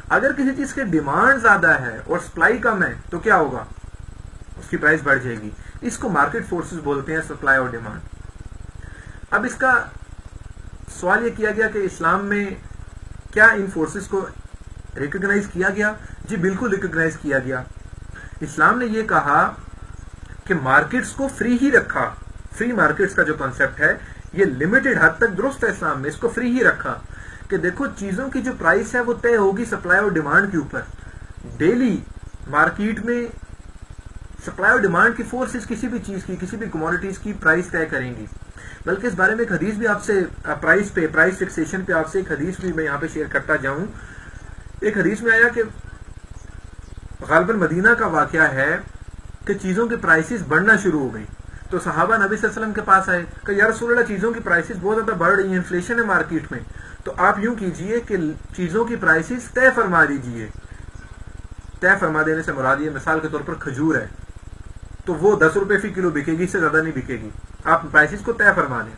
اگر کسی چیز کی ڈیمانڈ زیادہ ہے اور سپلائی کم ہے تو کیا ہوگا؟ اس کی پرائس بڑھ جائے گی. اس کو مارکیٹ فورسز بولتے ہیں، سپلائی اور ڈیمانڈ. اب اس کا سوال یہ کیا گیا کہ اسلام میں کیا ان فورسز کو ریکگنائز کیا گیا؟ جی بالکل ریکگنائز کیا گیا. اسلام نے یہ کہا کہ مارکیٹس کو فری ہی رکھا. فری مارکیٹس کا جو کانسیپٹ ہے یہ لمیٹڈ حد تک درست ہے. اسلام نے اس کو فری ہی رکھا کہ دیکھو چیزوں کی جو پرائس ہے وہ طے ہوگی سپلائی اور ڈیمانڈ کے اوپر. ڈیلی مارکیٹ میں سپلائی اور ڈیمانڈ کی فورسز کسی بھی چیز کی، کسی بھی کموڈیٹیز کی پرائس طے کریں گی. بلکہ اس بارے میں ایک حدیث بھی آپ سے پرائس فکسیشن پہ آپ سے ایک حدیث بھی میں یہاں پہ شیئر کرتا جاؤں. ایک حدیث میں آیا کہ غالباً مدینہ کا واقعہ ہے کہ چیزوں کی پرائسز بڑھنا شروع ہو گئی. تو صحابہ نبی صلی اللہ علیہ وسلم کے پاس آئے کہ یا رسول اللہ چیزوں کی پرائسز بہت زیادہ بڑھ رہی ہیں، انفلیشن ہے مارکیٹ میں، تو آپ یوں کیجئے کہ چیزوں کی پرائسز طے فرما دیجئے. طے فرما دینے سے مراد یہ مثال کے طور پر کھجور ہے تو وہ 10 روپے فی کلو بکے گی، اس سے زیادہ نہیں بکے گی. آپ پرائسز کو طے فرما دیں.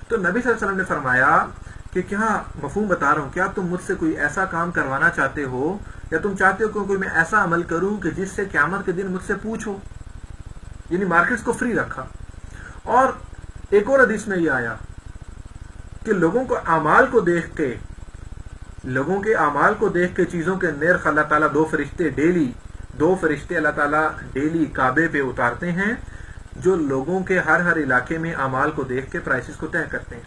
تو نبی صلی اللہ علیہ وسلم نے فرمایا کہ کیا مفہوم بتا رہا ہوں، کیا تم مجھ سے کوئی ایسا کام کروانا چاہتے ہو یا تم چاہتے ہو کہ کوئی میں ایسا عمل کروں کہ جس سے قیامت کے دن مجھ سے پوچھو؟ یعنی مارکیٹس کو فری رکھا. اور ایک اور حدیث میں یہ آیا کہ لوگوں کے اعمال کو دیکھ کے چیزوں کے نرخ اللہ تعالیٰ دو فرشتے اللہ تعالیٰ ڈیلی کعبے پہ اتارتے ہیں جو لوگوں کے ہر علاقے میں اعمال کو دیکھ کے پرائسز کو طے کرتے ہیں.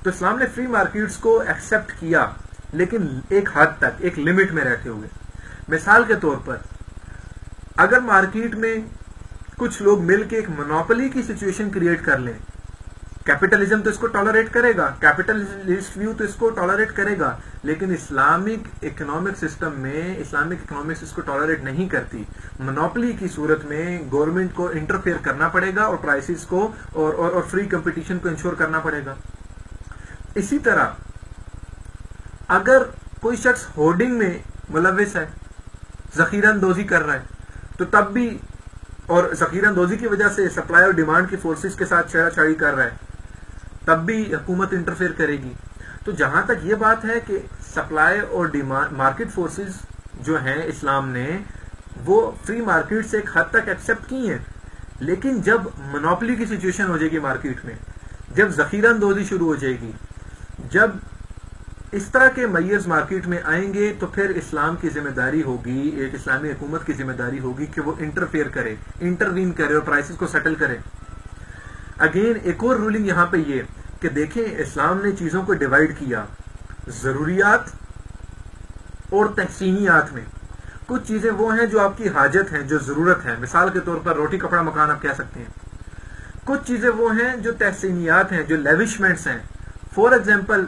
تو اسلام نے فری مارکیٹس کو ایکسپٹ کیا لیکن ایک حد تک، ایک لمٹ میں رہتے ہوئے. مثال کے طور پر اگر مارکیٹ میں کچھ لوگ مل کے ایک مونوپلی کی سچویشن کریٹ کر لیں، کیپٹلزم تو اس کو ٹالریٹ کرے گا، کیپٹلسٹ ویو تو اس کو ٹالریٹ کرے گا، لیکن اسلامک اکنامک سسٹم میں اسلامک اکنامکس اس کو ٹالریٹ نہیں کرتی. مونوپلی کی صورت میں گورنمنٹ کو انٹرفیئر کرنا پڑے گا اور پرائسز کو اور فری کمپٹیشن کو انشور کرنا پڑے گا. اسی طرح اگر کوئی شخص ہورڈنگ میں ملوث ہے، ذخیرہ اندوزی کر رہا ہے، تو تب بھی، اور ذخیرہ اندوزی کی وجہ سے سپلائی اور ڈیمانڈ کی فورسز کے ساتھ چھیڑا چھاڑی کر رہا ہے، تب بھی حکومت انٹرفیئر کرے گی. تو جہاں تک یہ بات ہے کہ سپلائی اور ڈیمانڈ مارکیٹ فورسز جو ہیں اسلام نے وہ فری مارکیٹ سے ایک حد تک ایکسپٹ کی ہیں، لیکن جب مونوپلی کی سچویشن ہو جائے گی مارکیٹ میں، جب ذخیرہ اندوزی شروع ہو جائے گی، جب اس طرح کے میئرز مارکیٹ میں آئیں گے تو پھر اسلام کی ذمہ داری ہوگی، ایک اسلامی حکومت کی ذمہ داری ہوگی کہ وہ انٹرفیئر کرے، انٹروین کرے اور پرائسز کو سیٹل کرے. اگین ایک اور رولنگ یہاں پہ یہ کہ دیکھیں اسلام نے چیزوں کو ڈیوائیڈ کیا ضروریات اور تحسینیات میں. کچھ چیزیں وہ ہیں جو آپ کی حاجت ہیں، جو ضرورت ہے، مثال کے طور پر روٹی کپڑا مکان آپ کہہ سکتے ہیں. کچھ چیزیں وہ ہیں جو تحسینیات ہیں، جو لیوشمنٹس ہیں. فار ایگزامپل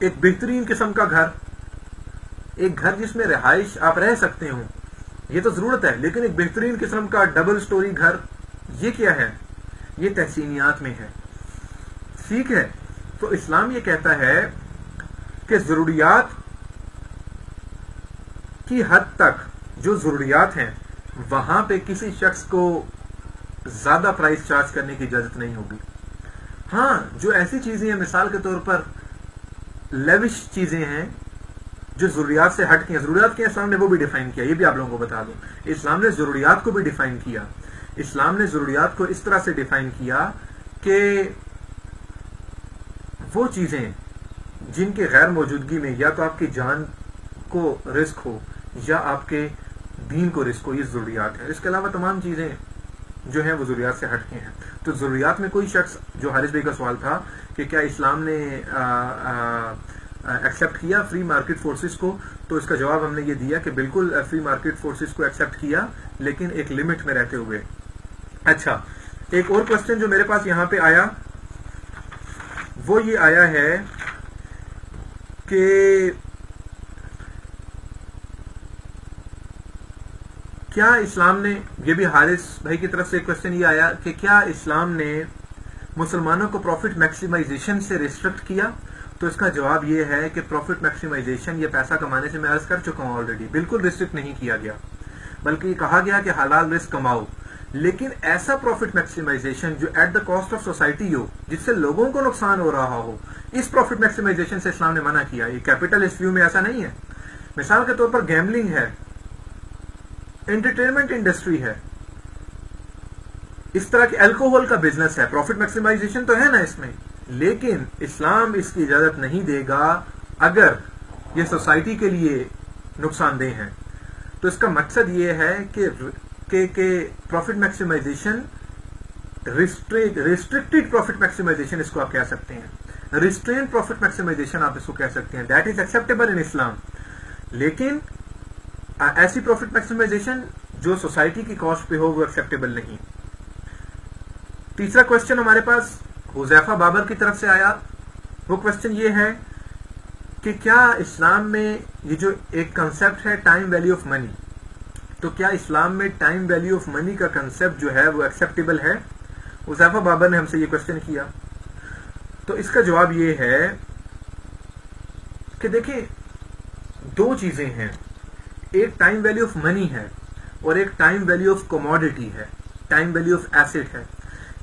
ایک بہترین قسم کا گھر، ایک گھر جس میں رہائش آپ رہ سکتے ہوں، یہ تو ضرورت ہے، لیکن ایک بہترین قسم کا ڈبل سٹوری گھر، یہ کیا ہے؟ یہ تحسینیات میں ہے. ٹھیک ہے. تو اسلام یہ کہتا ہے کہ ضروریات کی حد تک، جو ضروریات ہیں وہاں پہ کسی شخص کو زیادہ پرائس چارج کرنے کی اجازت نہیں ہوگی. ہاں جو ایسی چیزیں ہیں مثال کے طور پر لیوش چیزیں ہیں جو ضروریات سے ہٹ کے ہیں. ضروریات کے اسلام نے وہ بھی ڈیفائن کیا, یہ بھی آپ لوگوں کو بتا دوں. اسلام نے ضروریات کو بھی ڈیفائن کیا. اسلام نے ضروریات کو اس طرح سے ڈیفائن کیا کہ وہ چیزیں جن کے غیر موجودگی میں یا تو آپ کی جان کو رزق ہو یا آپ کے دین کو رزق ہو, یہ ضروریات ہیں. اس کے علاوہ تمام چیزیں جو ہیں وہ ضروریات سے ہٹ کے ہیں. تو ضروریات میں کوئی شخص, جو حارث بھائی کا سوال تھا کہ کیا اسلام نے ایکسیپٹ کیا فری مارکیٹ فورسز کو, تو اس کا جواب ہم نے یہ دیا کہ بالکل فری مارکیٹ فورسز کو ایکسیپٹ کیا, لیکن ایک لمٹ میں رہتے ہوئے. اچھا, ایک اور کوسچن جو میرے پاس یہاں پہ آیا وہ یہ آیا ہے کہ کیا اسلام نے, یہ بھی حارث بھائی کی طرف سے ایک کوسچن یہ آیا کہ کیا اسلام نے مسلمانوں کو پروفٹ میکسیمائزیشن سے ریسٹرکٹ کیا. تو اس کا جواب یہ ہے کہ پروفٹ میکسیمائزیشن, یہ پیسہ کمانے سے میں عرض کر چکا ہوں آلریڈی, بالکل ریسٹرکٹ نہیں کیا گیا, بلکہ یہ کہا گیا کہ حلال رزق کماؤ. لیکن ایسا پروفٹ میکسیمائزیشن جو at the cost of society ہو, جس سے لوگوں کو نقصان ہو رہا ہو, اس پروفٹ میکسیمائزیشن سے اسلام نے منع کیا. یہ کیپٹلسٹ ویو میں ایسا نہیں ہے. مثال کے طور پر گیملنگ ہے, انٹرٹینمنٹ انڈسٹری ہے, اس طرح کے الکوہول کا بزنس ہے, پروفٹ میکسیمائزیشن تو ہے نا اس میں, لیکن اسلام اس کی اجازت نہیں دے گا اگر یہ سوسائٹی کے لیے نقصان دہ ہیں. تو اس کا مقصد یہ ہے کہ profit maximisation, restricted profit maximisation اس کو آپ کہہ سکتے ہیں, ریسٹرین پروفٹ میکسیمائزیشن آپ اس کو کہہ سکتے ہیں, دیٹ از ایکسیپٹیبل ان اسلام. لیکن ایسی پروفٹ میکسیمائزیشن جو سوسائٹی کی کاسٹ پہ ہو وہ ایکسیپٹیبل نہیں. تیسرا کوسچن ہمارے پاس حذیفہ بابر کی طرف سے آیا. وہ کوسچن یہ ہے کہ کیا اسلام میں یہ جو ایک کنسپٹ ہے ٹائم ویلیو آف منی, تو کیا اسلام میں ٹائم ویلیو آف منی کا کنسپٹ جو ہے وہ ایکسیپٹیبل ہے. حذیفہ بابر نے ہم سے یہ کوسچن کیا. تو اس کا جواب یہ ہے کہ دیکھیں, دو چیزیں ہیں, ایک ٹائم ویلیو آف منی ہے اور ایک ٹائم ویلیو آف کموڈٹی ہے, ٹائم ویلیو آف ایسٹ ہے.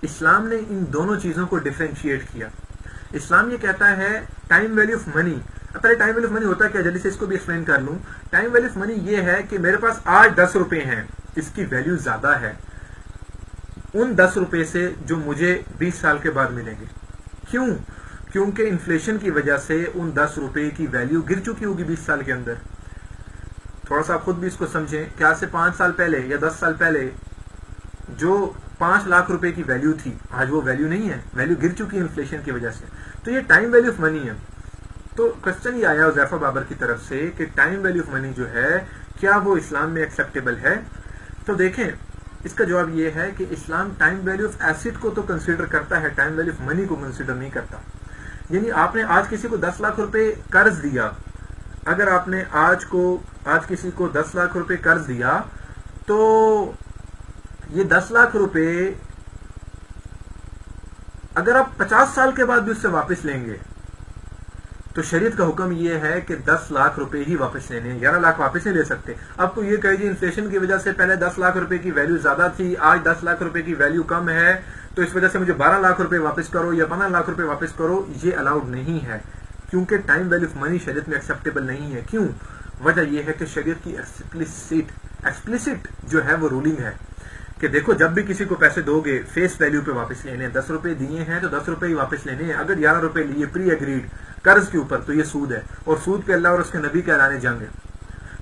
اسلام نے ان دونوں چیزوں کو ڈیفرینشیٹ کیا. اسلام یہ کہتا ہے ٹائم ویلیو آف منی, پہلے ٹائم ویلیو آف منی ہوتا ہے کیا, جلدی سے اس کو بھی ایکسپلین کر لوں. ٹائم ویلیو آف منی یہ ہے کہ میرے پاس آج 10 روپے ہیں, اس کی ویلیو زیادہ ہے ان 10 روپے سے جو مجھے 20 سال کے بعد ملیں گے. کیوں؟ کیونکہ انفلیشن کی وجہ سے ان 10 روپے کی ویلیو گر چکی ہوگی 20 سال کے اندر. تھوڑا سا آپ خود بھی اس کو سمجھیں کہ آج سے 5 سال پہلے یا 10 سال پہلے جو 5 لاکھ روپے کی ویلیو تھی, آج وہ ویلیو نہیں ہے, ویلیو گر چکی ہے انفلیشن کی وجہ سے. تو یہ ٹائم ویلیو آف منی ہے. تو کوسچن یہ آیا حذیفہ بابر کی طرف سے کہ ٹائم ویلیو آف منی جو ہے کیا وہ اسلام میں ایکسیپٹیبل ہے. تو دیکھیں, اس کا جواب یہ ہے کہ اسلام ٹائم ویلیو آف ایسٹ کو تو کنسیڈر کرتا ہے, ٹائم ویلیو آف منی کو کنسیڈر نہیں کرتا. یعنی آپ نے آج کسی کو 10 لاکھ روپے قرض دیا, اگر آپ نے آج کسی کو 10 لاکھ روپے قرض دیا, تو یہ 10 لاکھ روپے اگر آپ 50 سال کے بعد بھی اس سے واپس لیں گے تو شریعت کا حکم یہ ہے کہ 10 لاکھ روپے ہی واپس لینے ہیں, 11 لاکھ واپس نہیں لے سکتے. اب تو یہ کہے جی انفلیشن کی وجہ سے پہلے 10 لاکھ روپے کی ویلیو زیادہ تھی, آج 10 لاکھ روپے کی ویلیو کم ہے, تو اس وجہ سے مجھے 12 لاکھ روپے واپس کرو یا 15 لاکھ روپے واپس کرو. یہ الاؤڈ نہیں ہے, کیونکہ ٹائم ویلیو آف منی شریعت میں ایکسیپٹیبل نہیں ہے. کیوں؟ وجہ یہ ہے کہ شریعت کی ایکسپلیسٹ جو ہے وہ رولنگ ہے کہ دیکھو جب بھی کسی کو پیسے دو گے فیس ویلیو پہ واپس لینے ہیں. 10 روپے دیے ہیں تو 10 روپے ہی واپس لینے ہیں. اگر 11 روپے لیے پری ایگریڈ قرض کے اوپر تو یہ سود ہے, اور سود پہ اللہ اور اس کے نبی کے اعلان جنگ ہے,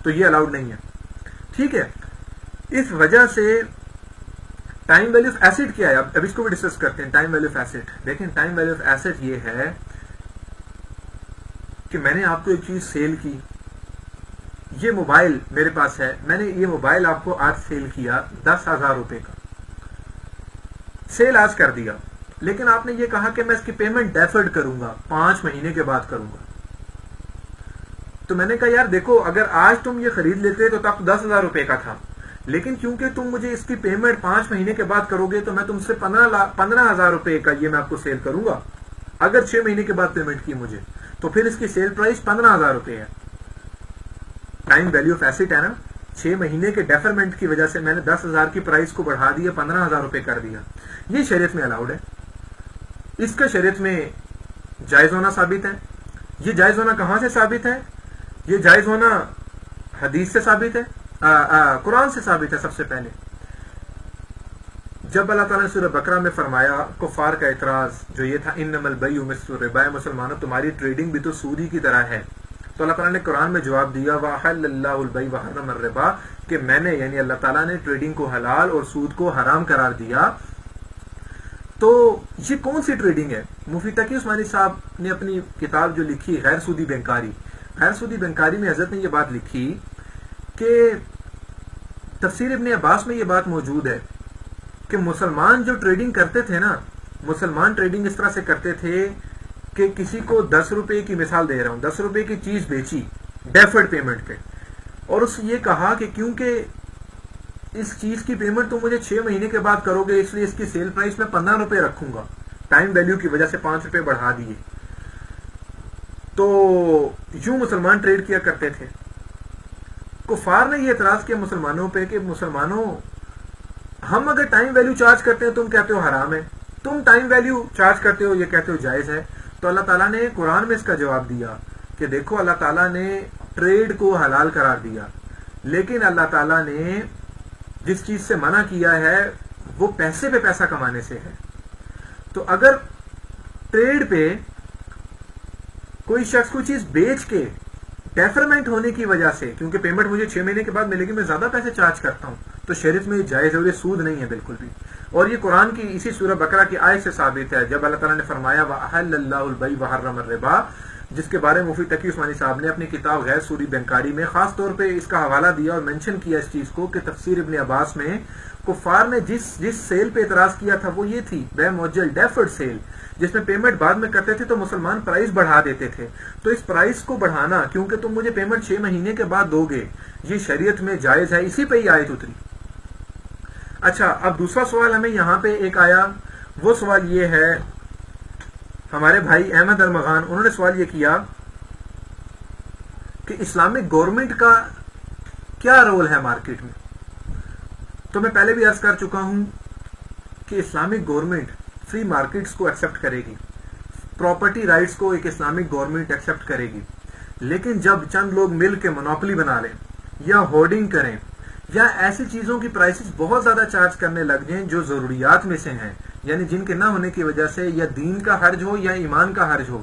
تو یہ الاؤڈ نہیں ہے. ٹھیک ہے, اس وجہ سے ٹائم ویلیو آف ایسٹ کیا ہے, اب اس کو بھی ڈسکس کرتے ہیں. ٹائم ویلیو آف ایسٹ, دیکھیں ٹائم ویلیو آف ایسٹ یہ ہے کہ میں نے آپ کو ایک چیز سیل کی, یہ موبائل میرے پاس ہے, میں نے یہ موبائل آپ کو آج سیل کیا 10,000 روپے کا, سیل آج کر دیا, لیکن آپ نے یہ کہا کہ میں اس کی پیمنٹ ڈیفرڈ کروں گا, 5 مہینے کے بعد کروں گا. تو میں نے کہا یار دیکھو, اگر آج تم یہ خرید لیتے تو تب 10,000 روپے کا تھا, لیکن کیونکہ تم مجھے اس کی پیمنٹ 5 مہینے کے بعد کرو گے تو میں تم سے 15,000 روپے کا یہ میں آپ کو سیل کروں گا. اگر 6 مہینے کے بعد پیمنٹ کی مجھے, تو پھر اس کی سیل پرائس 15,000 روپے ہے. ٹائم ویلیو آف ایسٹ ہے نا, 6 مہینے کے ڈیفرمنٹ کی وجہ سے میں نے 10,000 کی پرائس کو بڑھا دیا, 15,000 روپے کر دیا. یہ شریعت میں الاؤڈ ہے, اس کا شریعت میں جائز ہونا ثابت ہے. یہ جائز ہونا کہاں سے ثابت ہے یہ جائز ہونا حدیث سے ثابت ہے، قرآن سے ثابت ہے. سب سے پہلے جب اللہ تعالیٰ نے سورہ بقرہ میں فرمایا کفار کا اعتراض جو یہ تھا انما البیع مثل الربا، مسلمانوں تمہاری ٹریڈنگ بھی تو سودی کی طرح ہے، تو اللہ تعالیٰ نے قرآن میں جواب دیا وَأَحَلَّ اللَّهُ الْبَيْعَ وَحَرَّمَ الرِّبَا، کہ میں نے یعنی اللہ تعالیٰ نے ٹریڈنگ کو حلال اور سود کو حرام قرار دیا. تو یہ کون سی ٹریڈنگ ہے؟ مفتی تقی عثمانی صاحب نے اپنی کتاب جو لکھی غیر سودی بینکاری، غیر سودی بینکاری میں حضرت نے یہ بات لکھی کہ تفسیر ابن عباس میں یہ بات موجود ہے کہ مسلمان جو ٹریڈنگ کرتے تھے نا، مسلمان ٹریڈنگ اس طرح سے کرتے تھے کہ کسی کو 10 روپے کی مثال دے رہا ہوں، 10 روپے کی چیز بیچی ڈیفرڈ پیمنٹ پہ، اور اس یہ کہا کہ کیونکہ اس چیز کی پیمنٹ تو مجھے 6 مہینے کے بعد کرو گے، اس لیے اس کی سیل پرائس میں 15 روپے رکھوں گا، ٹائم ویلیو کی وجہ سے 5 روپے بڑھا دیے. تو یوں مسلمان ٹریڈ کیا کرتے تھے. کفار نے یہ اعتراض کیا مسلمانوں پہ کہ مسلمانوں ہم اگر ٹائم ویلیو چارج کرتے ہیں تم کہتے ہو حرام ہے، تم ٹائم ویلیو چارج کرتے ہو یہ کہتے ہو جائز ہے. تو اللہ تعالیٰ نے قرآن میں اس کا جواب دیا کہ دیکھو اللہ تعالیٰ نے ٹریڈ کو حلال قرار دیا، لیکن اللہ تعالیٰ نے جس چیز سے منع کیا ہے وہ پیسے پہ پیسہ کمانے سے ہے. تو اگر ٹریڈ پہ کوئی شخص کوئی چیز بیچ کے ڈیفرمنٹ ہونے کی وجہ سے، کیونکہ پیمنٹ مجھے 6 مہینے کے بعد ملے گی، میں زیادہ پیسے چارج کرتا ہوں، تو شریعت میں یہ جائز ہے اور یہ سود نہیں ہے بالکل بھی. اور یہ قرآن کی اسی سورہ بقرہ کی آیت سے ثابت ہے جب اللہ تعالیٰ نے فرمایا وَأَحَلَّ اللَّهُ الْبَيْعَ وَحَرَّمَ الرِّبَا، جس کے بارے میں مفتی تقی عثمانی صاحب نے اپنی کتاب غیر سودی بینکاری میں خاص طور پہ اس کا حوالہ دیا اور مینشن کیا اس چیز کو کہ تفسیر ابن عباس میں کفار نے جس سیل پہ اعتراض کیا تھا وہ یہ تھی بے موجل ڈیفرڈ سیل، جس میں پیمنٹ بعد میں کرتے تھے تو مسلمان پرائز بڑھا دیتے تھے. تو اس پرائز کو بڑھانا کیونکہ تم مجھے پیمنٹ 6 مہینے کے بعد دو گے، یہ شریعت میں جائز ہے، اسی پہ ہی آیت اتری. اچھا، اب دوسرا سوال ہمیں یہاں پہ ایک آیا، وہ سوال یہ ہے ہمارے بھائی احمد ارمغان، انہوں نے سوال یہ کیا کہ اسلامک گورنمنٹ کا کیا رول ہے مارکیٹ میں. تو میں پہلے بھی عرض کر چکا ہوں کہ اسلامک گورنمنٹ فری مارکیٹس کو ایکسپٹ کرے گی، پراپرٹی رائٹس کو ایک اسلامک گورنمنٹ ایکسپٹ کرے گی، لیکن جب چند لوگ مل کے مونوپلی بنا لیں یا ہورڈنگ کریں یا ایسی چیزوں کی پرائسز بہت زیادہ چارج کرنے لگ جائیں جو ضروریات میں سے ہیں، یعنی جن کے نہ ہونے کی وجہ سے یا دین کا حرج ہو یا ایمان کا حرج ہو،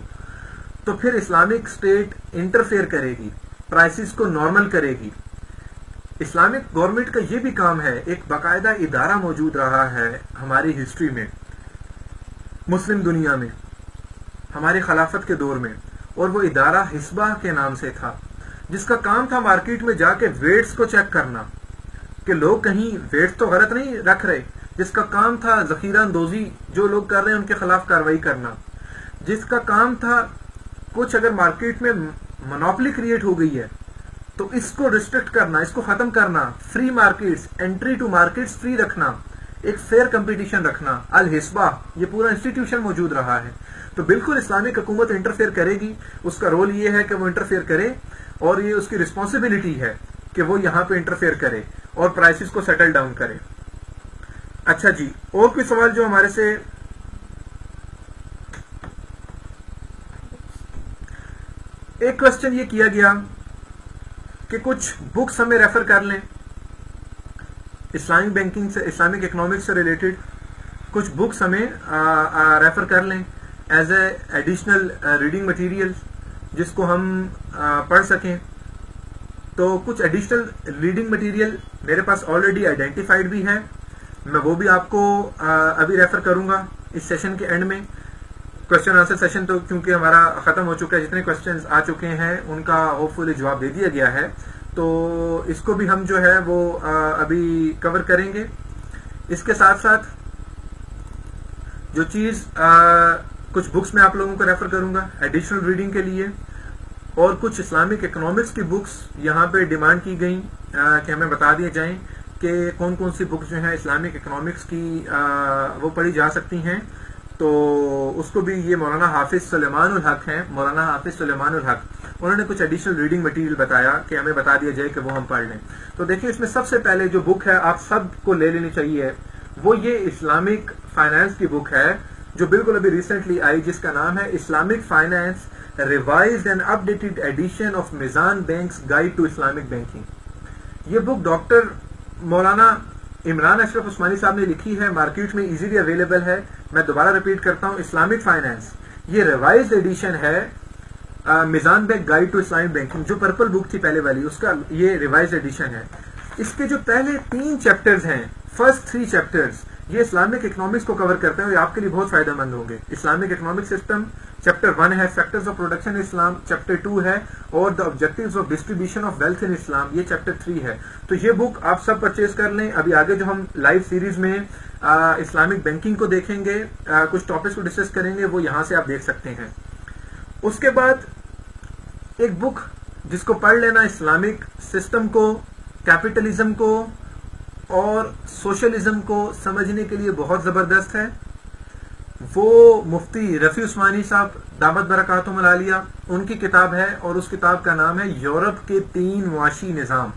تو پھر اسلامک اسٹیٹ انٹرفیئر کرے گی، پرائسز کو نارمل کرے گی. اسلامک گورنمنٹ کا یہ بھی کام ہے، ایک باقاعدہ ادارہ موجود رہا ہے ہماری ہسٹری میں، مسلم دنیا میں، ہماری خلافت کے دور میں، اور وہ ادارہ حسبہ کے نام سے تھا، جس کا کام تھا مارکیٹ میں جا کے ویٹس کو چیک کرنا کہ لوگ کہیں ویٹس تو غلط نہیں رکھ رہے، جس کا کام تھا ذخیرہ اندوزی جو لوگ کر رہے ہیں ان کے خلاف کارروائی کرنا، جس کا کام تھا کچھ اگر مارکیٹ میں مونوپلی کریٹ ہو گئی ہے تو اس کو ریسٹرکٹ کرنا، اس کو ختم کرنا، free markets, entry to markets free رکھنا، ایک فیئر کمپٹیشن رکھنا. الحسبہ یہ پورا انسٹیٹیوشن موجود رہا ہے. تو بالکل اسلامک حکومت انٹرفیئر کرے گی، اس کا رول یہ ہے کہ وہ انٹرفیئر کرے اور یہ اس کی رسپانسبلٹی ہے کہ وہ یہاں پہ انٹرفیئر کرے اور پرائسز کو سیٹل ڈاؤن کرے. اچھا جی، اور کوئی سوال جو ہمارے سے ایک کوشچن یہ کیا گیا کہ کچھ بکس ہمیں ریفر کر لیں اسلامک بینکنگ سے، اسلامک اکنامکس سے ریلیٹڈ کچھ بکس ہمیں ریفر کر لیں as a additional reading material جس کو ہم پڑھ سکیں. تو کچھ ایڈیشنل ریڈنگ مٹیریل میرے پاس آلریڈی آئیڈینٹیفائڈ بھی ہے، میں وہ بھی آپ کو ابھی ریفر کروں گا اس سیشن کے اینڈ میں. کوشچن آنسر سیشن تو کیونکہ ہمارا ختم ہو چکا ہے، جتنے کوشچنز آ چکے ہیں ان کا ہوپ فلی جواب دے دیا گیا ہے، تو اس کو بھی ہم جو ہے وہ ابھی کور کریں گے. اس کے ساتھ ساتھ جو چیز کچھ بکس میں آپ لوگوں کو ریفر کروں گا ایڈیشنل ریڈنگ کے لیے، اور کچھ اسلامک اکنامکس کی بکس یہاں پہ ڈیمانڈ کی گئیں کہ ہمیں بتا دیے جائیں کہ کون کون سی بکس جو ہیں اسلامک اکنامکس کی وہ پڑھی جا سکتی ہیں. تو اس کو بھی یہ مولانا حافظ سلیمان الحق ہیں، مولانا حافظ سلیمان الحق، انہوں نے کچھ ایڈیشنل ریڈنگ مٹیریل بتایا کہ ہمیں بتا دیا جائے کہ وہ ہم پڑھ لیں. تو دیکھیں اس میں سب سے پہلے جو بک ہے آپ سب کو لے لینی چاہیے وہ یہ اسلامک فائنانس کی بک ہے جو بالکل ابھی ریسنٹلی آئی، جس کا نام ہے Islamic finance revised and updated edition of Mizan Bank's Guide to Islamic Banking. یہ بک ڈاکٹر مولانا عمران اشرف عثمانی صاحب نے لکھی ہے, مارکیٹ میں ایزیلی اویلیبل ہے. میں دوبارہ ریپیٹ کرتا ہوں, اسلامک فائنینس, یہ ریوائزڈ ایڈیشن ہے Meezan bank guide to Islamic banking, جو پرپل بک تھی پہلے والی, اس کا یہ ریوائزڈ ایڈیشن ہے. اس کے جو پہلے 3 چیپٹرز ہیں, فرسٹ 3 چیپٹرز, یہ اسلامک اکنامکس کو کور کرتے ہیں اور یہ آپ کے لیے بہت فائدہ مند ہوں گے. اسلامک اکنامک سسٹم چیپٹر 1 ہے, factors of production Islam chapter 2 ہے, اور the objectives of distribution of wealth in Islam یہ چیپٹر 3 ہے. تو یہ بک آپ سب پرچیز کر لیں. ابھی آگے جو ہم لائیو سیریز میں اسلامک بینکنگ کو دیکھیں گے, کچھ ٹاپکس کو ڈسکس کریں گے, وہ یہاں سے آپ دیکھ سکتے ہیں. اس کے بعد ایک بک جس کو پڑھ لینا اسلامک سسٹم کو, کیپٹلزم کو اور سوشلزم کو سمجھنے کے لیے بہت زبردست ہے, وہ مفتی رفیع عثمانی صاحب دامت برکاتہم العالیہ ان کی کتاب ہے, اور اس کتاب کا نام ہے یورپ کے 3 معاشی نظام.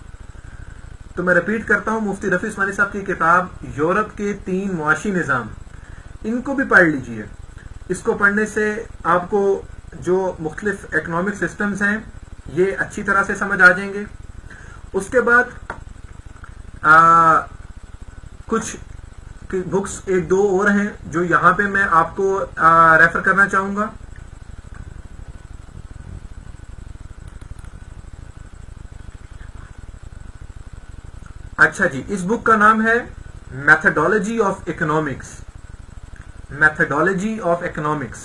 تو میں ریپیٹ کرتا ہوں, مفتی رفیع عثمانی صاحب کی کتاب یورپ کے 3 معاشی نظام, ان کو بھی پڑھ لیجئے. اس کو پڑھنے سے آپ کو جو مختلف اکنامک سسٹمز ہیں یہ اچھی طرح سے سمجھ آ جائیں گے. اس کے بعد کچھ بکس 1-2 اور ہیں جو یہاں پہ میں آپ کو ریفر کرنا چاہوں گا. اچھا جی, اس بک کا نام ہے methodology of economics, methodology of economics.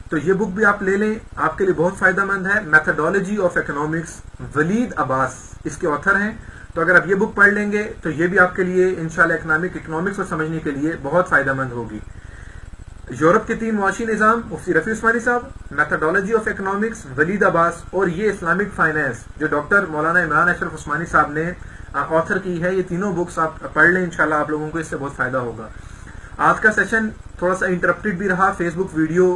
تو یہ بک بھی آپ لے لیں, آپ کے لیے بہت فائدہ مند ہے. میتھڈالوجی آف اکنامکس, ولید عباس اس کے آتھر ہیں. تو اگر آپ یہ بک پڑھ لیں گے تو یہ بھی آپ کے لیے انشاءاللہ اکنامکس کو سمجھنے کے لیے بہت فائدہ مند ہوگی. یورپ کے 3 معاشی نظام, مفتی رفیع عثمانی صاحب, میتھڈالوجی آف اکنامکس, ولید عباس, اور یہ اسلامک فائنینس جو ڈاکٹر مولانا عمران اشرف عثمانی صاحب نے آتھر کی ہے. یہ تینوں بکس آپ پڑھ لیں, انشاءاللہ آپ لوگوں کو اس سے بہت فائدہ ہوگا. آج کا سیشن تھوڑا سا انٹرپٹیڈ بھی رہا, فیس بک ویڈیو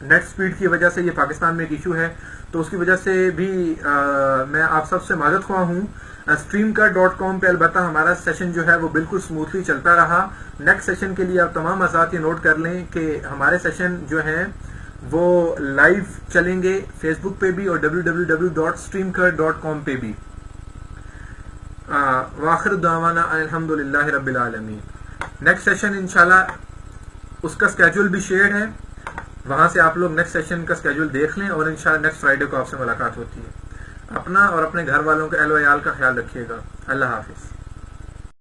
نیٹ سپیڈ کی وجہ سے, یہ پاکستان میں ایک ایشو ہے, تو اس کی وجہ سے بھی میں آپ سب سے معذرت خواہ ہوں. streamcut.com پہ البتہ ہمارا سیشن جو ہے وہ بالکل سموتھلی چلتا رہا. نیکسٹ سیشن کے لیے آپ تمام حضرات یہ نوٹ کر لیں کہ ہمارے سیشن جو ہیں وہ لائیو چلیں گے فیس بک پہ بھی اور www.streamcut.com پہ بھی. وآخر دعوانا الحمدللہ رب العالمین. نیکسٹ سیشن انشاءاللہ اس کا اسکیجول بھی شیئر ہے, وہاں سے آپ لوگ نیکسٹ سیشن کا اسکیجول دیکھ لیں, اور انشاءاللہ نیکسٹ فرائیڈے کو آپ سے ملاقات ہوتی ہے. اپنا اور اپنے گھر والوں کے اہل و عیال کا خیال رکھیے گا. اللہ حافظ.